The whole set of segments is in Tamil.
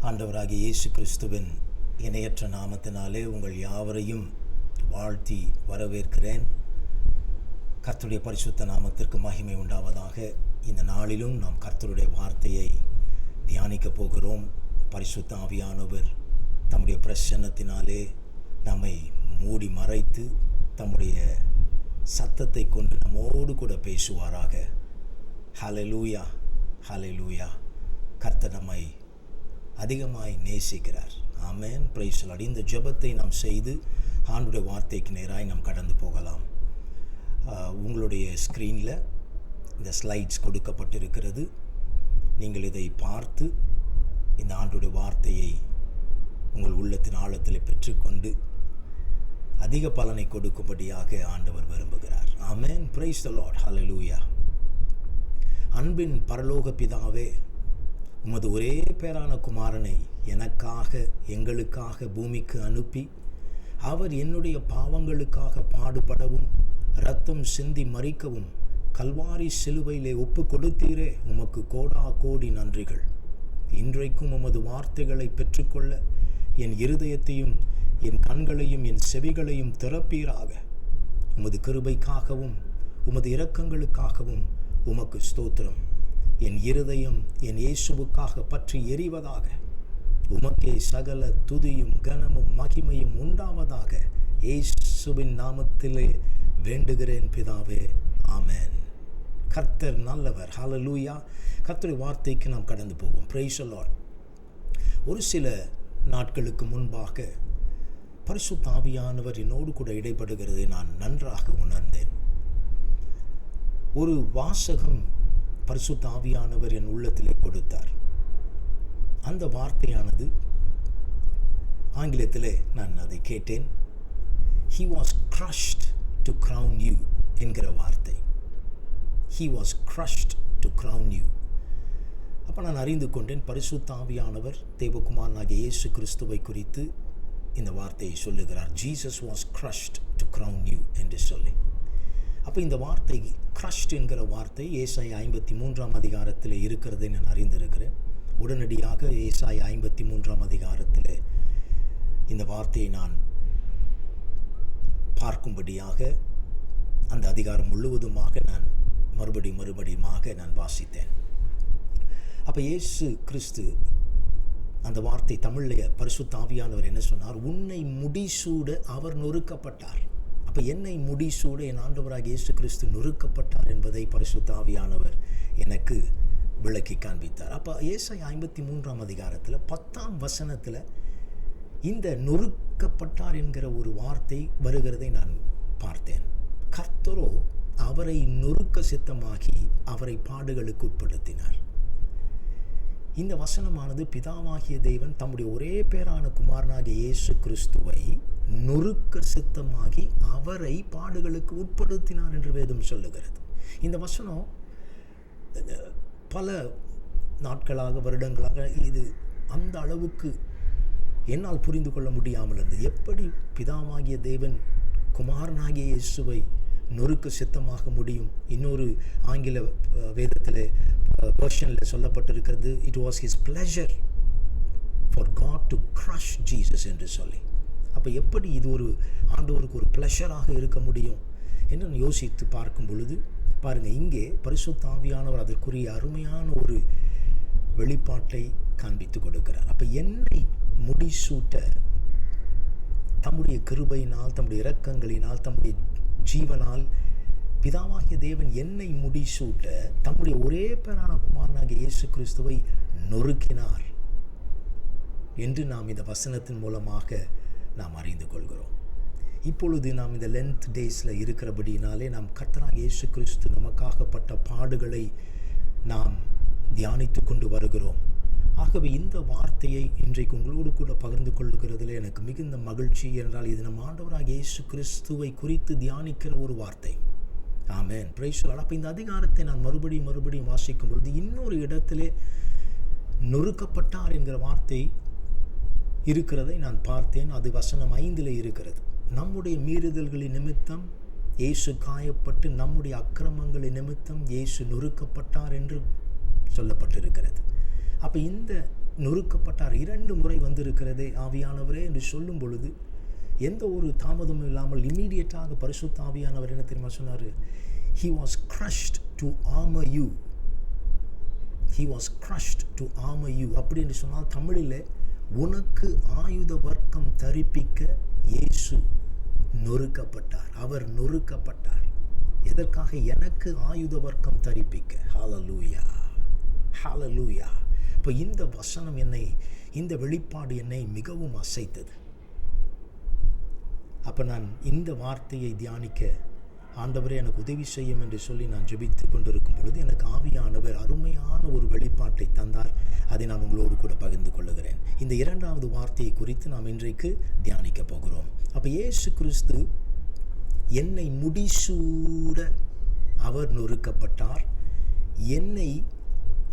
ஆண்டவராகிய இயேசு கிறிஸ்துவின் இணையற்ற நாமத்தினாலே உங்கள் யாவரையும் வாழ்த்தி வரவேற்கிறேன். கர்த்தருடைய பரிசுத்த நாமத்திற்கு மகிமை உண்டாவதாக. இந்த நாளிலும் நாம் கர்த்தருடைய வார்த்தையை தியானிக்கப் போகிறோம். பரிசுத்த ஆவியானவர் தம்முடைய பிரசன்னத்தினாலே நம்மை மூடி மறைத்து தம்முடைய சத்தத்தை கொண்டு நம்மோடு கூட பேசுவாராக. ஹல்லேலூயா, ஹல்லேலூயா. கர்த்தர் நம்மை அதிகமாய் நேசிக்கிறார். ஆமென், பிரைஸ் தி லார்ட். இந்த ஜெபத்தை நாம் செய்து ஆண்டவருடைய வார்த்தைக்கு நேராய் நாம் கடந்து போகலாம். உங்களுடைய ஸ்க்ரீனில் இந்த ஸ்லைட்ஸ் கொடுக்கப்பட்டிருக்கிறது. நீங்கள் இதை பார்த்து இந்த ஆண்டவருடைய வார்த்தையை உங்கள் உள்ளத்தின் ஆழத்தில் பெற்றுக்கொண்டு அதிக பலனை கொடுக்கும்படியாக ஆண்டவர் விரும்புகிறார். ஆமென், பிரைஸ் தி லார்ட், ஹல்லேலூயா. அன்பின் பரலோக பிதாவே, உமது ஒரே பேரான குமாரனை எனக்காக எங்களுக்காக பூமிக்கு அனுப்பி அவர் என்னுடைய பாவங்களுக்காக பாடுபடவும் இரத்தம் சிந்தி மரிக்கவும் கல்வாரி சிலுவையிலே ஒப்பு கொடுத்தீரே, உமக்கு கோடா கோடி நன்றிகள். இன்றைக்கும் உமது வார்த்தைகளை பெற்றுக்கொள்ள என் இருதயத்தையும் என் கண்களையும் என் செவிகளையும் திறப்பீராக. உமது கிருபைக்காகவும் உமது இரக்கங்களுக்காகவும் உமக்கு ஸ்தோத்திரம். என் இருதயம் என் இயேசுவுக்காக பற்றி எரிவதாக. உமக்கே சகல துதியும் கனமும் மகிமையும் உண்டாவதாக. இயேசுவின் நாமத்திலே வேண்டுகிறேன் பிதாவே, ஆமென். கர்த்தர் நல்லவர், ஹல்லேலூயா. கர்த்தருடைய வார்த்தைக்கு நாம் கடந்து போவோம். Price the Lord. ஒரு சில நாட்களுக்கு முன்பாக பரிசுத்த ஆவியானவர் என்னோடு கூட இடைப்படுகிறதை நான் நன்றாக உணர்ந்தேன். ஒரு வாசகம் பரிசுத்த ஆவியானவர் என் உள்ளத்திலே கொடுத்தார். அந்த வார்த்தையானது ஆங்கிலத்திலே நான் அதை கேட்டேன். He was crushed to crown you என்கிற வார்த்தை. He was crushed to crown you. அப்போ நான் அறிந்து கொண்டேன், பரிசுத்த ஆவியானவர் தேவகுமாரனாகிய இயேசு கிறிஸ்துவை குறித்து இந்த வார்த்தையை சொல்லுகிறார். Jesus was crushed to crown you என்று சொல்லி. அப்போ இந்த வார்த்தை க்ரஷ்ட் என்கிற வார்த்தை ஏசாயா 53ஆம் அதிகாரத்தில் இருக்கிறதை நான் அறிந்திருக்கிறேன். உடனடியாக ஏசாயா 53ஆம் அதிகாரத்தில் இந்த வார்த்தையை நான் பார்க்கும்படியாக அந்த அதிகாரம் முழுவதுமாக நான் மறுபடியுமாக நான் வாசித்தேன். அப்போ இயேசு கிறிஸ்து அந்த வார்த்தை தமிழில் பரிசுத்த ஆவியானவர் என்ன சொன்னார்? உன்னை முடிசூட அவர் நொறுக்கப்பட்டார். அப்போ என்னை முடிசூட என் ஆண்டவராக இயேசு கிறிஸ்து நொறுக்கப்பட்டார் என்பதை பரிசுத்த ஆவியானவர் எனக்கு விளக்கி காண்பித்தார். அப்போ ஏசாயா 53ஆம் அதிகாரத்தில் 10ஆம் வசனத்தில் இந்த நொறுக்கப்பட்டார் என்கிற ஒரு வார்த்தை வருகிறதை நான் பார்த்தேன். கர்த்தரோ அவரை நொறுக்க சித்தமாகி அவரை பாடுகளுக்கு உட்படுத்தினார். இந்த வசனமானது பிதாவாகிய தேவன் தம்முடைய ஒரே பேரான குமாரனாகிய இயேசு கிறிஸ்துவை நொறுக்க சித்தமாகி அவரை பாடுகளுக்கு உட்படுத்தினார் என்று வேதம் சொல்லுகிறது. இந்த வசனம் பல நாட்களாக வருடங்களாக இது அந்த அளவுக்கு என்னால் புரிந்து கொள்ள முடியாமல் இருந்தது. எப்படி பிதாவாகிய தேவன் குமாரனாகிய இயேசுவை நொறுக்க சித்தமாக முடியும்? இன்னொரு ஆங்கில வேதத்தில் வெர்ஷனில் சொல்லப்பட்டிருக்கிறது, it was his pleasure for God to crush Jesus என்று சொல்லி. அப்போ எப்படி இது ஒரு ஆண்டவருக்கு ஒரு பிளஷராக இருக்க முடியும் என்று யோசித்து பார்க்கும் பொழுது பாருங்கள், இங்கே பரிசுத்த ஆவியானவர் அதற்குரிய அருமையான ஒரு வெளிப்பாட்டை காண்பித்து கொடுக்கிறார். அப்போ என்னை முடிசூட்ட தம்முடைய கிருபையினால், தம்முடைய இரக்கங்களினால், தம்முடைய ஜீவனால் பிதாவாகிய தேவன் என்னை முடிசூட்ட தம்முடைய ஒரே பேரான குமாரனாகிய இயேசு கிறிஸ்துவை நொறுக்கினார் என்று நாம் இந்த வசனத்தின் மூலமாக நாம் அறிந்து கொள்கிறோம். இப்பொழுது நாம் இந்த லென்த் டேஸில் இருக்கிறபடினாலே நாம் கர்த்தராகிய இயேசு கிறிஸ்து நமக்காகப்பட்ட பாடுகளை நாம் தியானித்து கொண்டு வருகிறோம். ஆகவே இந்த வார்த்தையை இன்றைக்கு உங்களோடு கூட பகிர்ந்து கொள்ளுகிறதுல எனக்கு மிகுந்த மகிழ்ச்சி. என்றால் இது நம் ஆண்டவராகிய இயேசு கிறிஸ்துவை குறித்து தியானிக்கிற ஒரு வார்த்தை. ஆமென், பிரைஸ் தி லார்ட். அப்போ இந்த அதிகாரத்தை நான் மறுபடியும் வாசிக்கும் பொழுது இன்னொரு இடத்திலே நொறுக்கப்பட்டார் என்கிற வார்த்தை இருக்கிறதை நான் பார்த்தேன். அது வசனம் 5 இருக்கிறது. நம்முடைய மீறுதல்களின் நிமித்தம் இயேசு காயப்பட்டு நம்முடைய அக்கிரமங்களின் நிமித்தம் இயேசு நொறுக்கப்பட்டார் என்று சொல்லப்பட்டிருக்கிறது. அப்போ இந்த நொறுக்கப்பட்டார். 2 முறை வந்திருக்கிறதே ஆவியானவரே என்று சொல்லும் பொழுது எந்த ஒரு தாமதமும் இல்லாமல் இம்மீடியட்டாக பரிசுத்த ஆவியானவர் என்ன தெரியுமா சொன்னார்? He was crushed to armor you. He was crushed to armor you. அப்படி என்று சொன்னால் தமிழில் உனக்கு ஆயுத வர்க்கம் தரிப்பிக்க இயேசு நொறுக்கப்பட்டார். அவர் நொறுக்கப்பட்டார். எதற்காக? எனக்கு ஆயுத வர்க்கம் தரிப்பிக்க. ஹல்லேலூயா, ஹல்லேலூயா. இப்போ இந்த வசனம் என்னை, இந்த வெளிப்பாடு என்னை மிகவும் அசைத்தது. அப்போ நான் இந்த வார்த்தையை தியானிக்க ஆண்டவரே எனக்கு உதவி செய்யும் என்று சொல்லி நான் ஜெபித்து கொண்டிருக்கும் பொழுது எனக்கு ஆவியானவர் அருமையான ஒரு வெளிப்பாட்டை தந்தார். அதை நான் உங்களோடு கூட பகிர்ந்து கொள்ளுகிறேன். இந்த 2வது வார்த்தையை குறித்து நாம் இன்றைக்கு தியானிக்க போகிறோம். அப்போ இயேசு கிறிஸ்து என்னை முடிசூட அவர் நொறுக்கப்பட்டார். என்னை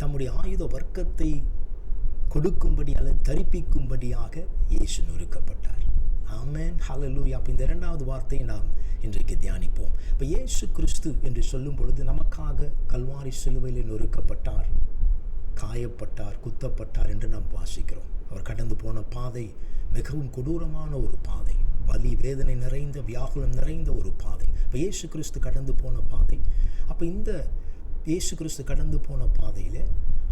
தம்முடைய ஆயுத வர்க்கத்தை கொடுக்கும்படி அல்லது தரிப்பிக்கும்படியாக இயேசு நொறுக்கப்பட்டார். ஆமென், ஹல்லேலூயா. அப்போ இந்த 2வது வார்த்தையை நாம் இன்றைக்கு தியானிப்போம். இப்போ இயேசு கிறிஸ்து என்று சொல்லும் பொழுது நமக்காக கல்வாரி சிலுவையிலே நொறுக்கப்பட்டார், காயப்பட்டார், குத்தப்பட்டார் என்று நாம் வாசிக்கிறோம். அவர் கடந்து போன பாதை மிகவும் கொடூரமான ஒரு பாதை, வலி வேதனை நிறைந்த, வியாகுலம் நிறைந்த ஒரு பாதை. இப்போ இயேசு கிறிஸ்து கடந்து போன பாதை. அப்போ இந்த இயேசு கிறிஸ்து கடந்து போன பாதையில்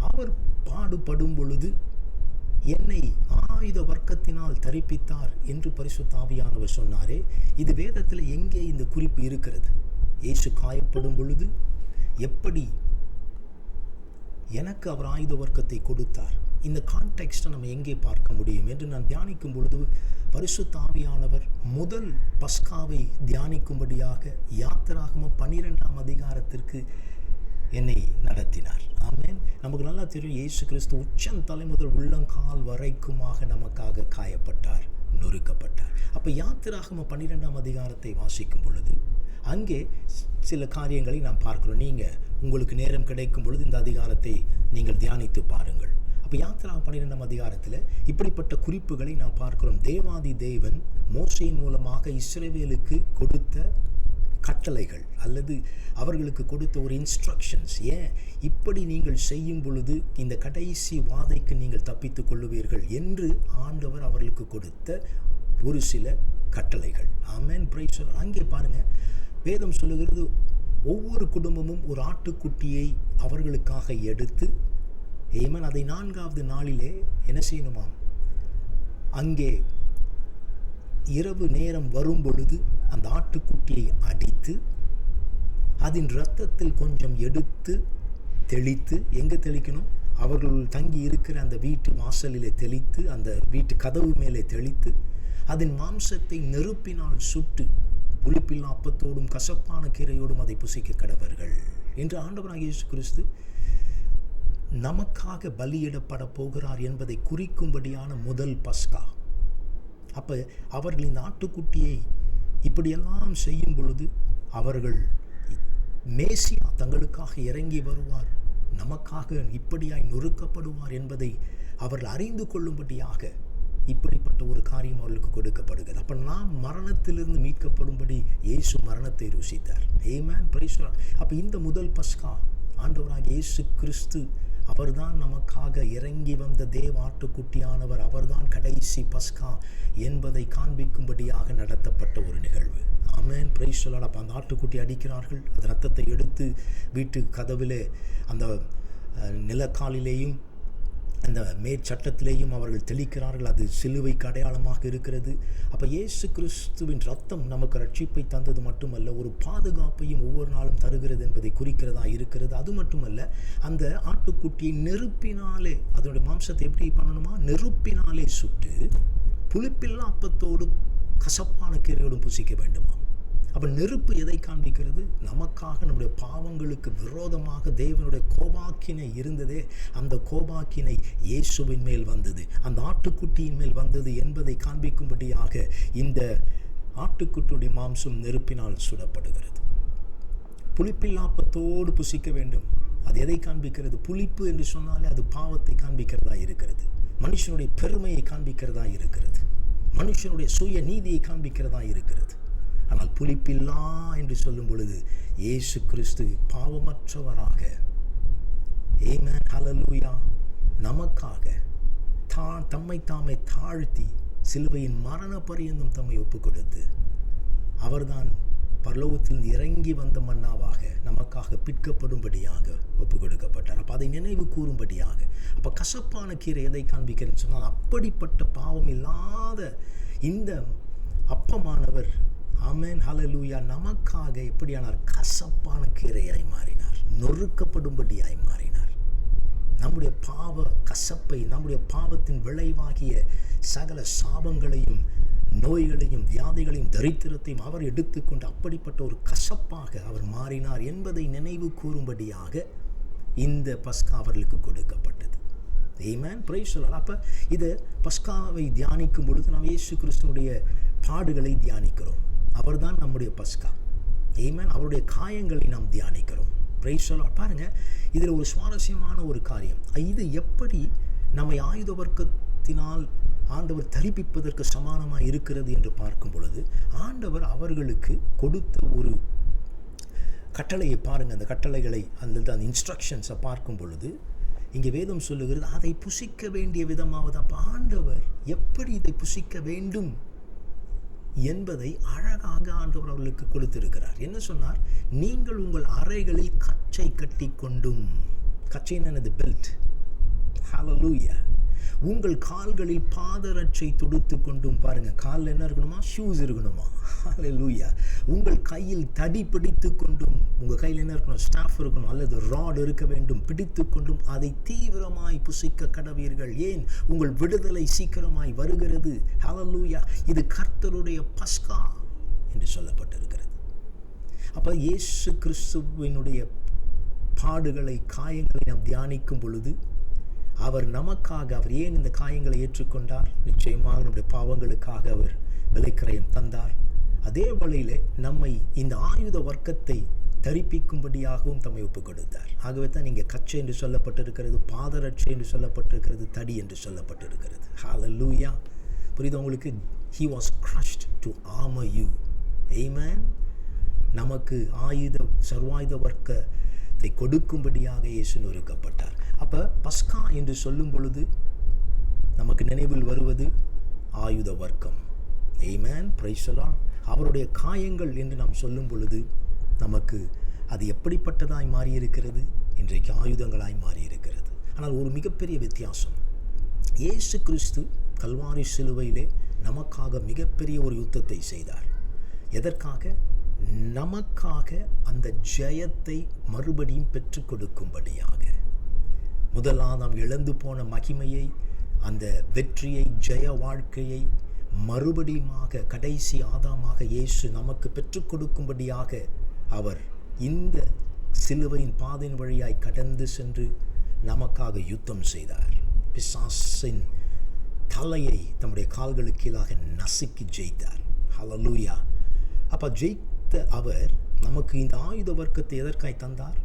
அவர் பாடுபடும் பொழுது என்னை ஆயுத வர்க்கத்தினால் தரிப்பித்தார் என்று பரிசுத்த ஆவியானவர் சொன்னாரே, இது வேதத்தில் எங்கே இந்த குறிப்பு இருக்கிறது? இயேசு காயப்படும் பொழுது எப்படி எனக்கு அவர் ஆயுத வர்க்கத்தை கொடுத்தார்? இந்த கான்டெக்ஸ்ட்டை நம்ம எங்கே பார்க்க முடியும் என்று நான் தியானிக்கும் பொழுது பரிசுத்த ஆவியானவர் முதல் பஸ்காவை தியானிக்கும்படியாக யாத்திராகமம் 12ஆம் அதிகாரத்திற்கு என்னை நடத்தினார். ஆமென். நமக்கு நல்லா தெரியும், இயேசு கிறிஸ்து உச்சம் தலை முதல் உள்ளங்கால் வரைக்குமாக நமக்காக காயப்பட்டார், நொறுக்கப்பட்டார். அப்போ யாத்திராகமம் 12ஆம் அதிகாரத்தை வாசிக்கும் பொழுது அங்கே சில காரியங்களை நாம் பார்க்கிறோம். நீங்கள் உங்களுக்கு நேரம் கிடைக்கும் பொழுது இந்த அதிகாரத்தை நீங்கள் தியானித்து பாருங்கள். அப்போ யாத்திராகமம் 12ஆம் அதிகாரத்தில் இப்படிப்பட்ட குறிப்புகளை நாம் பார்க்கிறோம். தேவாதி தேவன் மோசேயின் மூலமாக இஸ்ரவேலுக்கு கொடுத்த கட்டளைகள் அல்லது அவர்களுக்கு கொடுத்த ஒரு இன்ஸ்ட்ரக்ஷன்ஸ். ஏன் இப்படி நீங்கள் செய்யும் பொழுது இந்த கடைசி வாதைக்கு நீங்கள் தப்பித்துக் கொள்ளுவீர்கள் என்று ஆண்டவர் அவர்களுக்கு கொடுத்த ஒரு சில கட்டளைகள். ஆமென், பிரைஸ். அங்கே பாருங்க, வேதம் சொல்லுகிறது ஒவ்வொரு குடும்பமும் ஒரு ஆட்டுக்குட்டியை அவர்களுக்காக எடுத்து, ஏமன், அதை 4வது நாளிலே என்ன செய்யணுமாம்? அங்கே இரவு நேரம் வரும் பொழுது அந்த ஆட்டுக்குட்டியை அடித்து அதன் இரத்தத்தில் கொஞ்சம் எடுத்து தெளித்து, எங்கே தெளிக்கணும்? அவர்கள் தங்கி இருக்கிற அந்த வீட்டு வாசலிலே தெளித்து, அந்த வீட்டு கதவு மேலே தெளித்து, அதன் மாம்சத்தை நெருப்பினால் சுட்டு புளிப்பில்லா அப்பத்தோடும் கசப்பான கீரையோடும் அதை புசிக்க கடவர்கள் என்று ஆண்டவராகிய இயேசு கிறிஸ்து நமக்காக பலியிடப்பட போகிறார் என்பதை குறிக்கும்படியான முதல் பஸ்கா. அப்போ அவர்கள் இந்த ஆட்டுக்குட்டியை இப்படியெல்லாம் செய்யும் பொழுது அவர்கள் மேசியா தங்களுக்காக இறங்கி வருவார், நமக்காக இப்படியாய் நொறுக்கப்படுவார் என்பதை அவர்கள் அறிந்து கொள்ளும்படியாக இப்படிப்பட்ட ஒரு காரியம் அவர்களுக்கு கொடுக்கப்படுகிறது. அப்போ நாம் மரணத்திலிருந்து மீட்கப்படும்படி இயேசு மரணத்தை ருசித்தார். ஆமென், பிரைஸ் தி லார்ட். அப்போ இந்த முதல் பஸ்கா ஆண்டவராகிய இயேசு கிறிஸ்து அவர்தான் நமக்காக இறங்கி வந்த தேவ ஆட்டுக்குட்டியானவர், அவர்தான் கடைசி பஸ்கா என்பதை காண்பிக்கும்படியாக நடத்தப்பட்ட ஒரு நிகழ்வு. ஆமென், பிரைஸ் தி லார்ட். அப்போ அந்த ஆட்டுக்குட்டி அடிக்கிறார்கள், அந்த ரத்தத்தை எடுத்து வீட்டு கதவிலே அந்த நிலக்காலிலேயும் அந்த மேற்சட்டத்திலேயும் அவர்கள் தெளிக்கிறார்கள். அது சிலுவைக்கு அடையாளமாக இருக்கிறது. அப்போ இயேசு கிறிஸ்துவின் ரத்தம் நமக்கு ரட்சிப்பை தந்தது மட்டுமல்ல, ஒரு பாதுகாப்பையும் ஒவ்வொரு நாளும் தருகிறது என்பதை குறிக்கிறதா இருக்கிறது. அது மட்டுமல்ல, அந்த ஆட்டுக்குட்டியை நெருப்பினாலே, அதனுடைய மாம்சத்தை எப்படி பண்ணணுமா? நெருப்பினாலே சுட்டு புளிப்பில்லா அப்பத்தோடு கசப்பான கீரையோடும் புசிக்க வேண்டுமா? அப்போ நெருப்பு எதை காண்பிக்கிறது? நமக்காக நம்முடைய பாவங்களுக்கு விரோதமாக தேவனுடைய கோபாக்கினை இருந்ததே, அந்த கோபாக்கினை இயேசுவின் மேல் வந்தது, அந்த ஆட்டுக்குட்டியின் மேல் வந்தது என்பதை காண்பிக்கும்படியாக இந்த ஆட்டுக்குட்டியுடைய மாம்சம் நெருப்பினால் சுடப்படுகிறது. புளிப்பில்லாப்பத்தோடு புசிக்க வேண்டும். அது எதை காண்பிக்கிறது? புளிப்பு என்று சொன்னாலே அது பாவத்தை காண்பிக்கிறதா இருக்கிறது, மனுஷனுடைய பெருமையை காண்பிக்கிறதா இருக்கிறது, மனுஷனுடைய சுய நீதியை காண்பிக்கிறதா இருக்கிறது. ஆனால் புளிப்பில்லா என்று சொல்லும் பொழுது இயேசு கிறிஸ்து பாவமற்றவராக, ஆமென், ஹல்லேலூயா, நமக்காக தம்மை தாமே தாழ்த்தி சிலுவையின் மரண பரியந்தம் தம்மை ஒப்பு கொடுத்து அவர்தான் பரலோகத்திலிருந்து இறங்கி வந்த மன்னாவாக நமக்காக பிற்கப்படும்படியாக ஒப்பு கொடுக்கப்பட்டார். அப்போ அதை நினைவு கூறும்படியாக. அப்போ கசப்பான கீரை எதை காண்பிக்கிறேன்னு சொன்னால், அப்படிப்பட்ட பாவம் இல்லாத இந்த அப்பமானவர், ஆமென் ஹல்லேலூயா, நமக்காக எப்படியானார்? கசப்பான கீரையாய் மாறினார், நொறுக்கப்படும்படியாய் மாறினார். நம்முடைய பாவ கசப்பை, நம்முடைய பாவத்தின் விளைவாகிய சகல சாபங்களையும் நோய்களையும் வியாதிகளையும் தரித்திரத்தையும் அவர் எடுத்துக்கொண்டு அப்படிப்பட்ட ஒரு கசப்பாக அவர் மாறினார் என்பதை நினைவு கூறும்படியாக இந்த பஸ்கா அவர்களுக்கு கொடுக்கப்பட்டது. ஆமென், பிரைஸ் தி லார்ட். அப்போ இது பஸ்காவை தியானிக்கும் பொழுது நாம் இயேசு கிறிஸ்துவுடைய பாடுகளை தியானிக்கிறோம். அவர்தான் நம்முடைய பஸ்கா. ஆமென். அவருடைய காயங்களை நாம் தியானிக்கிறோம். Price the Lord. பாருங்க, இதில் ஒரு சுவாரஸ்யமான ஒரு காரியம். இது எப்படி நம்மை ஆயுத வர்க்கத்தினால் ஆண்டவர் தரிப்பிப்பதற்கு சமானமாக இருக்கிறது என்று பார்க்கும் பொழுது, ஆண்டவர் அவர்களுக்கு கொடுத்த ஒரு கட்டளையை பாருங்கள். அந்த கட்டளைகளை அந்த இன்ஸ்ட்ரக்ஷன்ஸை பார்க்கும் பொழுது இங்கே வேதம் சொல்லுகிறது, அதை புசிக்க வேண்டிய விதமாவது. அப்போ ஆண்டவர் எப்படி இதை புசிக்க வேண்டும் என்பதை அழகாக ஆண்டவர் அவர்களுக்கு கொடுத்திருக்கிறார். என்ன சொன்னார்? நீங்கள் உங்கள் அறைகளில் கச்சை கட்டி கொண்டும், கச்சைன்னு பெல்ட், ஹல்லேலூயா, உங்கள் கால்களில் பாதரட்சை தொடுத்து கொண்டும். பாருங்க, காலில் என்ன இருக்கணுமா? ஷூஸ் இருக்கணுமா? ஹல்லேலூயா. உங்கள் கையில் தடி பிடித்து கொண்டும், உங்கள் கையில் என்ன இருக்கணும்? ஸ்டாஃப் இருக்கணும், அல்லது ராட் இருக்க வேண்டும். பிடித்து கொண்டும் அதை தீவிரமாய் புசிக்க கடவீர்கள். ஏன்? உங்கள் விடுதலை சீக்கிரமாய் வருகிறது. ஹல்லேலூயா. இது கர்த்தருடைய பஸ்கா என்று சொல்லப்பட்டிருக்கிறது. அப்போ இயேசு கிறிஸ்துவினுடைய பாடுகளை, காயங்களை நாம் தியானிக்கும் பொழுது, அவர் நமக்காக, அவர் ஏன் இந்த காயங்களை ஏற்றுக்கொண்டார்? நிச்சயமாக நம்முடைய பாவங்களுக்காக அவர் விலைக்கிரயம் தந்தார். அதே வேளையிலே நம்மை இந்த ஆயுத வர்க்கத்தை தரிப்பிக்கும்படியாகவும் தம்மை ஒப்புக் கொடுத்தார். ஆகவே தான் இங்கே கச்சை என்று சொல்லப்பட்டிருக்கிறது, பாதரட்சை என்று சொல்லப்பட்டிருக்கிறது, தடி என்று சொல்லப்பட்டிருக்கிறது. ஹல்லேலூயா. புரியுது உங்களுக்கு? He was crushed to armor you. Amen. நமக்கு சர்வாயுத வர்க்கத்தை கொடுக்கும்படியாக இயேசு நொறுக்கப்பட்டார். அப்போ பஸ்கா என்று சொல்லும் பொழுது நமக்கு நினைவில் வருவது ஆயுத வர்க்கம். ஆமென், பிரைஸ் தி லார்ட். அவருடைய காயங்கள் என்று நாம் சொல்லும் பொழுது நமக்கு அது எப்படிப்பட்டதாய் மாறியிருக்கிறது? இன்றைக்கு ஆயுதங்களாய் மாறியிருக்கிறது. ஆனால் ஒரு மிகப்பெரிய வித்தியாசம், இயேசு கிறிஸ்து கல்வாரி சிலுவையிலே நமக்காக மிகப்பெரிய ஒரு யுத்தத்தை செய்தார். எதற்காக? நமக்காக அந்த ஜெயத்தை மறுபடியும் பெற்றுக் கொடுக்கும்படியாக. முதலாவது நாம் இழந்து போன மகிமையை, அந்த வெற்றியை, ஜெய வாழ்க்கையை மறுபடியுமாக கடைசி ஆதாமாக இயேசு நமக்கு பெற்றுக் கொடுக்கும்படியாக அவர் இந்த சிலுவையின் பாதையின் வழியாய் கடந்து சென்று நமக்காக யுத்தம் செய்தார். பிசாசின் தலையை தம்முடைய கால்களுக்கு கீழாக நசுக்கி ஜெயித்தார். ஹல்லேலூயா. அப்போ ஜெயித்த அவர் நமக்கு இந்த ஆயுத வர்க்கத்தை எதற்காய் தந்தார்?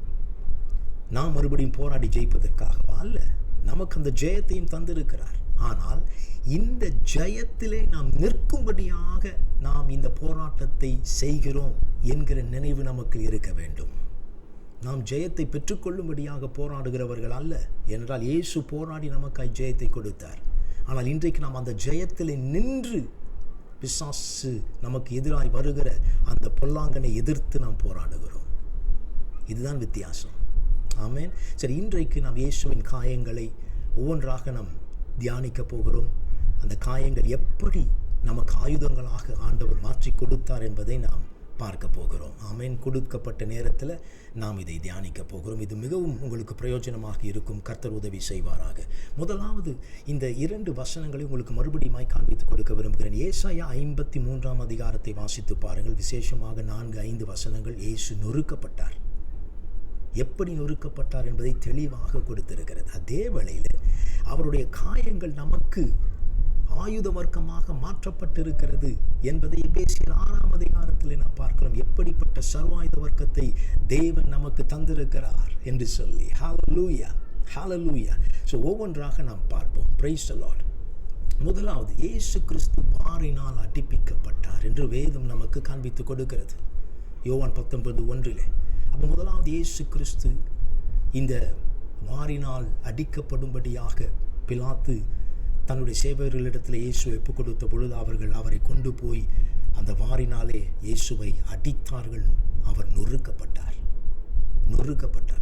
நாம் மறுபடியும் போராடி ஜெயிப்பதற்காகவா? அல்ல, நமக்கு அந்த ஜெயத்தையும் தந்திருக்கிறார். ஆனால் இந்த ஜெயத்திலே நாம் நிற்கும்படியாக நாம் இந்த போராட்டத்தை செய்கிறோம் என்கிற நினைவு நமக்கு இருக்க வேண்டும். நாம் ஜெயத்தை பெற்றுக்கொள்ளும்படியாக போராடுகிறவர்கள் அல்ல. என்றால் இயேசு போராடி நமக்காய் ஜெயத்தை கொடுத்தார். ஆனால் இன்றைக்கு நாம் அந்த ஜெயத்திலே நின்று பிசாசு நமக்கு எதிராய் வருகிற அந்த பொல்லாங்கனை எதிர்த்து நாம் போராடுகிறோம். இதுதான் வித்தியாசம். ஆமென். சரி, இன்றைக்கு நாம் இயேசுவின் காயங்களை ஒவ்வொன்றாக நாம் தியானிக்க போகிறோம். அந்த காயங்கள் எப்படி நமக்கு ஆயுதங்களாக ஆண்டவர் மாற்றி கொடுத்தார் என்பதை நாம் பார்க்க போகிறோம். ஆமென். கொடுக்கப்பட்ட நேரத்தில் நாம் இதை தியானிக்க போகிறோம். இது மிகவும் உங்களுக்கு பிரயோஜனமாக இருக்கும். கர்த்தர் உதவி செய்வாராக. முதலாவது இந்த 2 வசனங்களை உங்களுக்கு மறுபடியும் காண்பித்து கொடுக்க விரும்புகிறேன். ஏசாயா 53ஆம் அதிகாரத்தை வாசித்து பாருங்கள். விசேஷமாக 4-5 வசனங்கள். இயேசு நொறுக்கப்பட்டார், எப்படி நொறுக்கப்பட்டார் என்பதை தெளிவாக கொடுத்திருக்கிறது. அதே வேளையில் அவருடைய காயங்கள் நமக்கு ஆயுத வர்க்கமாக மாற்றப்பட்டிருக்கிறது என்பதை எபேசியர் 6ஆம் அதிகாரத்தில் நாம் பார்க்கிறோம். எப்படிப்பட்ட சர்வாயுத வர்க்கத்தை தேவன் நமக்கு தந்திருக்கிறார் என்று சொல்லி. ஹல்லேலூயா, ஹல்லேலூயா. ஸோ ஒவ்வொன்றாக நாம் பார்ப்போம். Price the Lord. முதலாவது, இயேசு கிறிஸ்து வாரினால் அடிப்பிக்கப்பட்டார் என்று வேதம் நமக்கு காண்பித்து கொடுக்கிறது. யோவான் 19:1. அப்போ முதலாவது இயேசு கிறிஸ்து இந்த வாரினால் அடிக்கப்படும்படியாக பிலாத்து தன்னுடைய சேவகர்களிடத்தில் இயேசுவை ஒப்புக் கொடுத்த பொழுது அவர்கள் அவரை கொண்டு போய் அந்த வாரினாலே இயேசுவை அடித்தார்கள். அவர் நொறுக்கப்பட்டார்.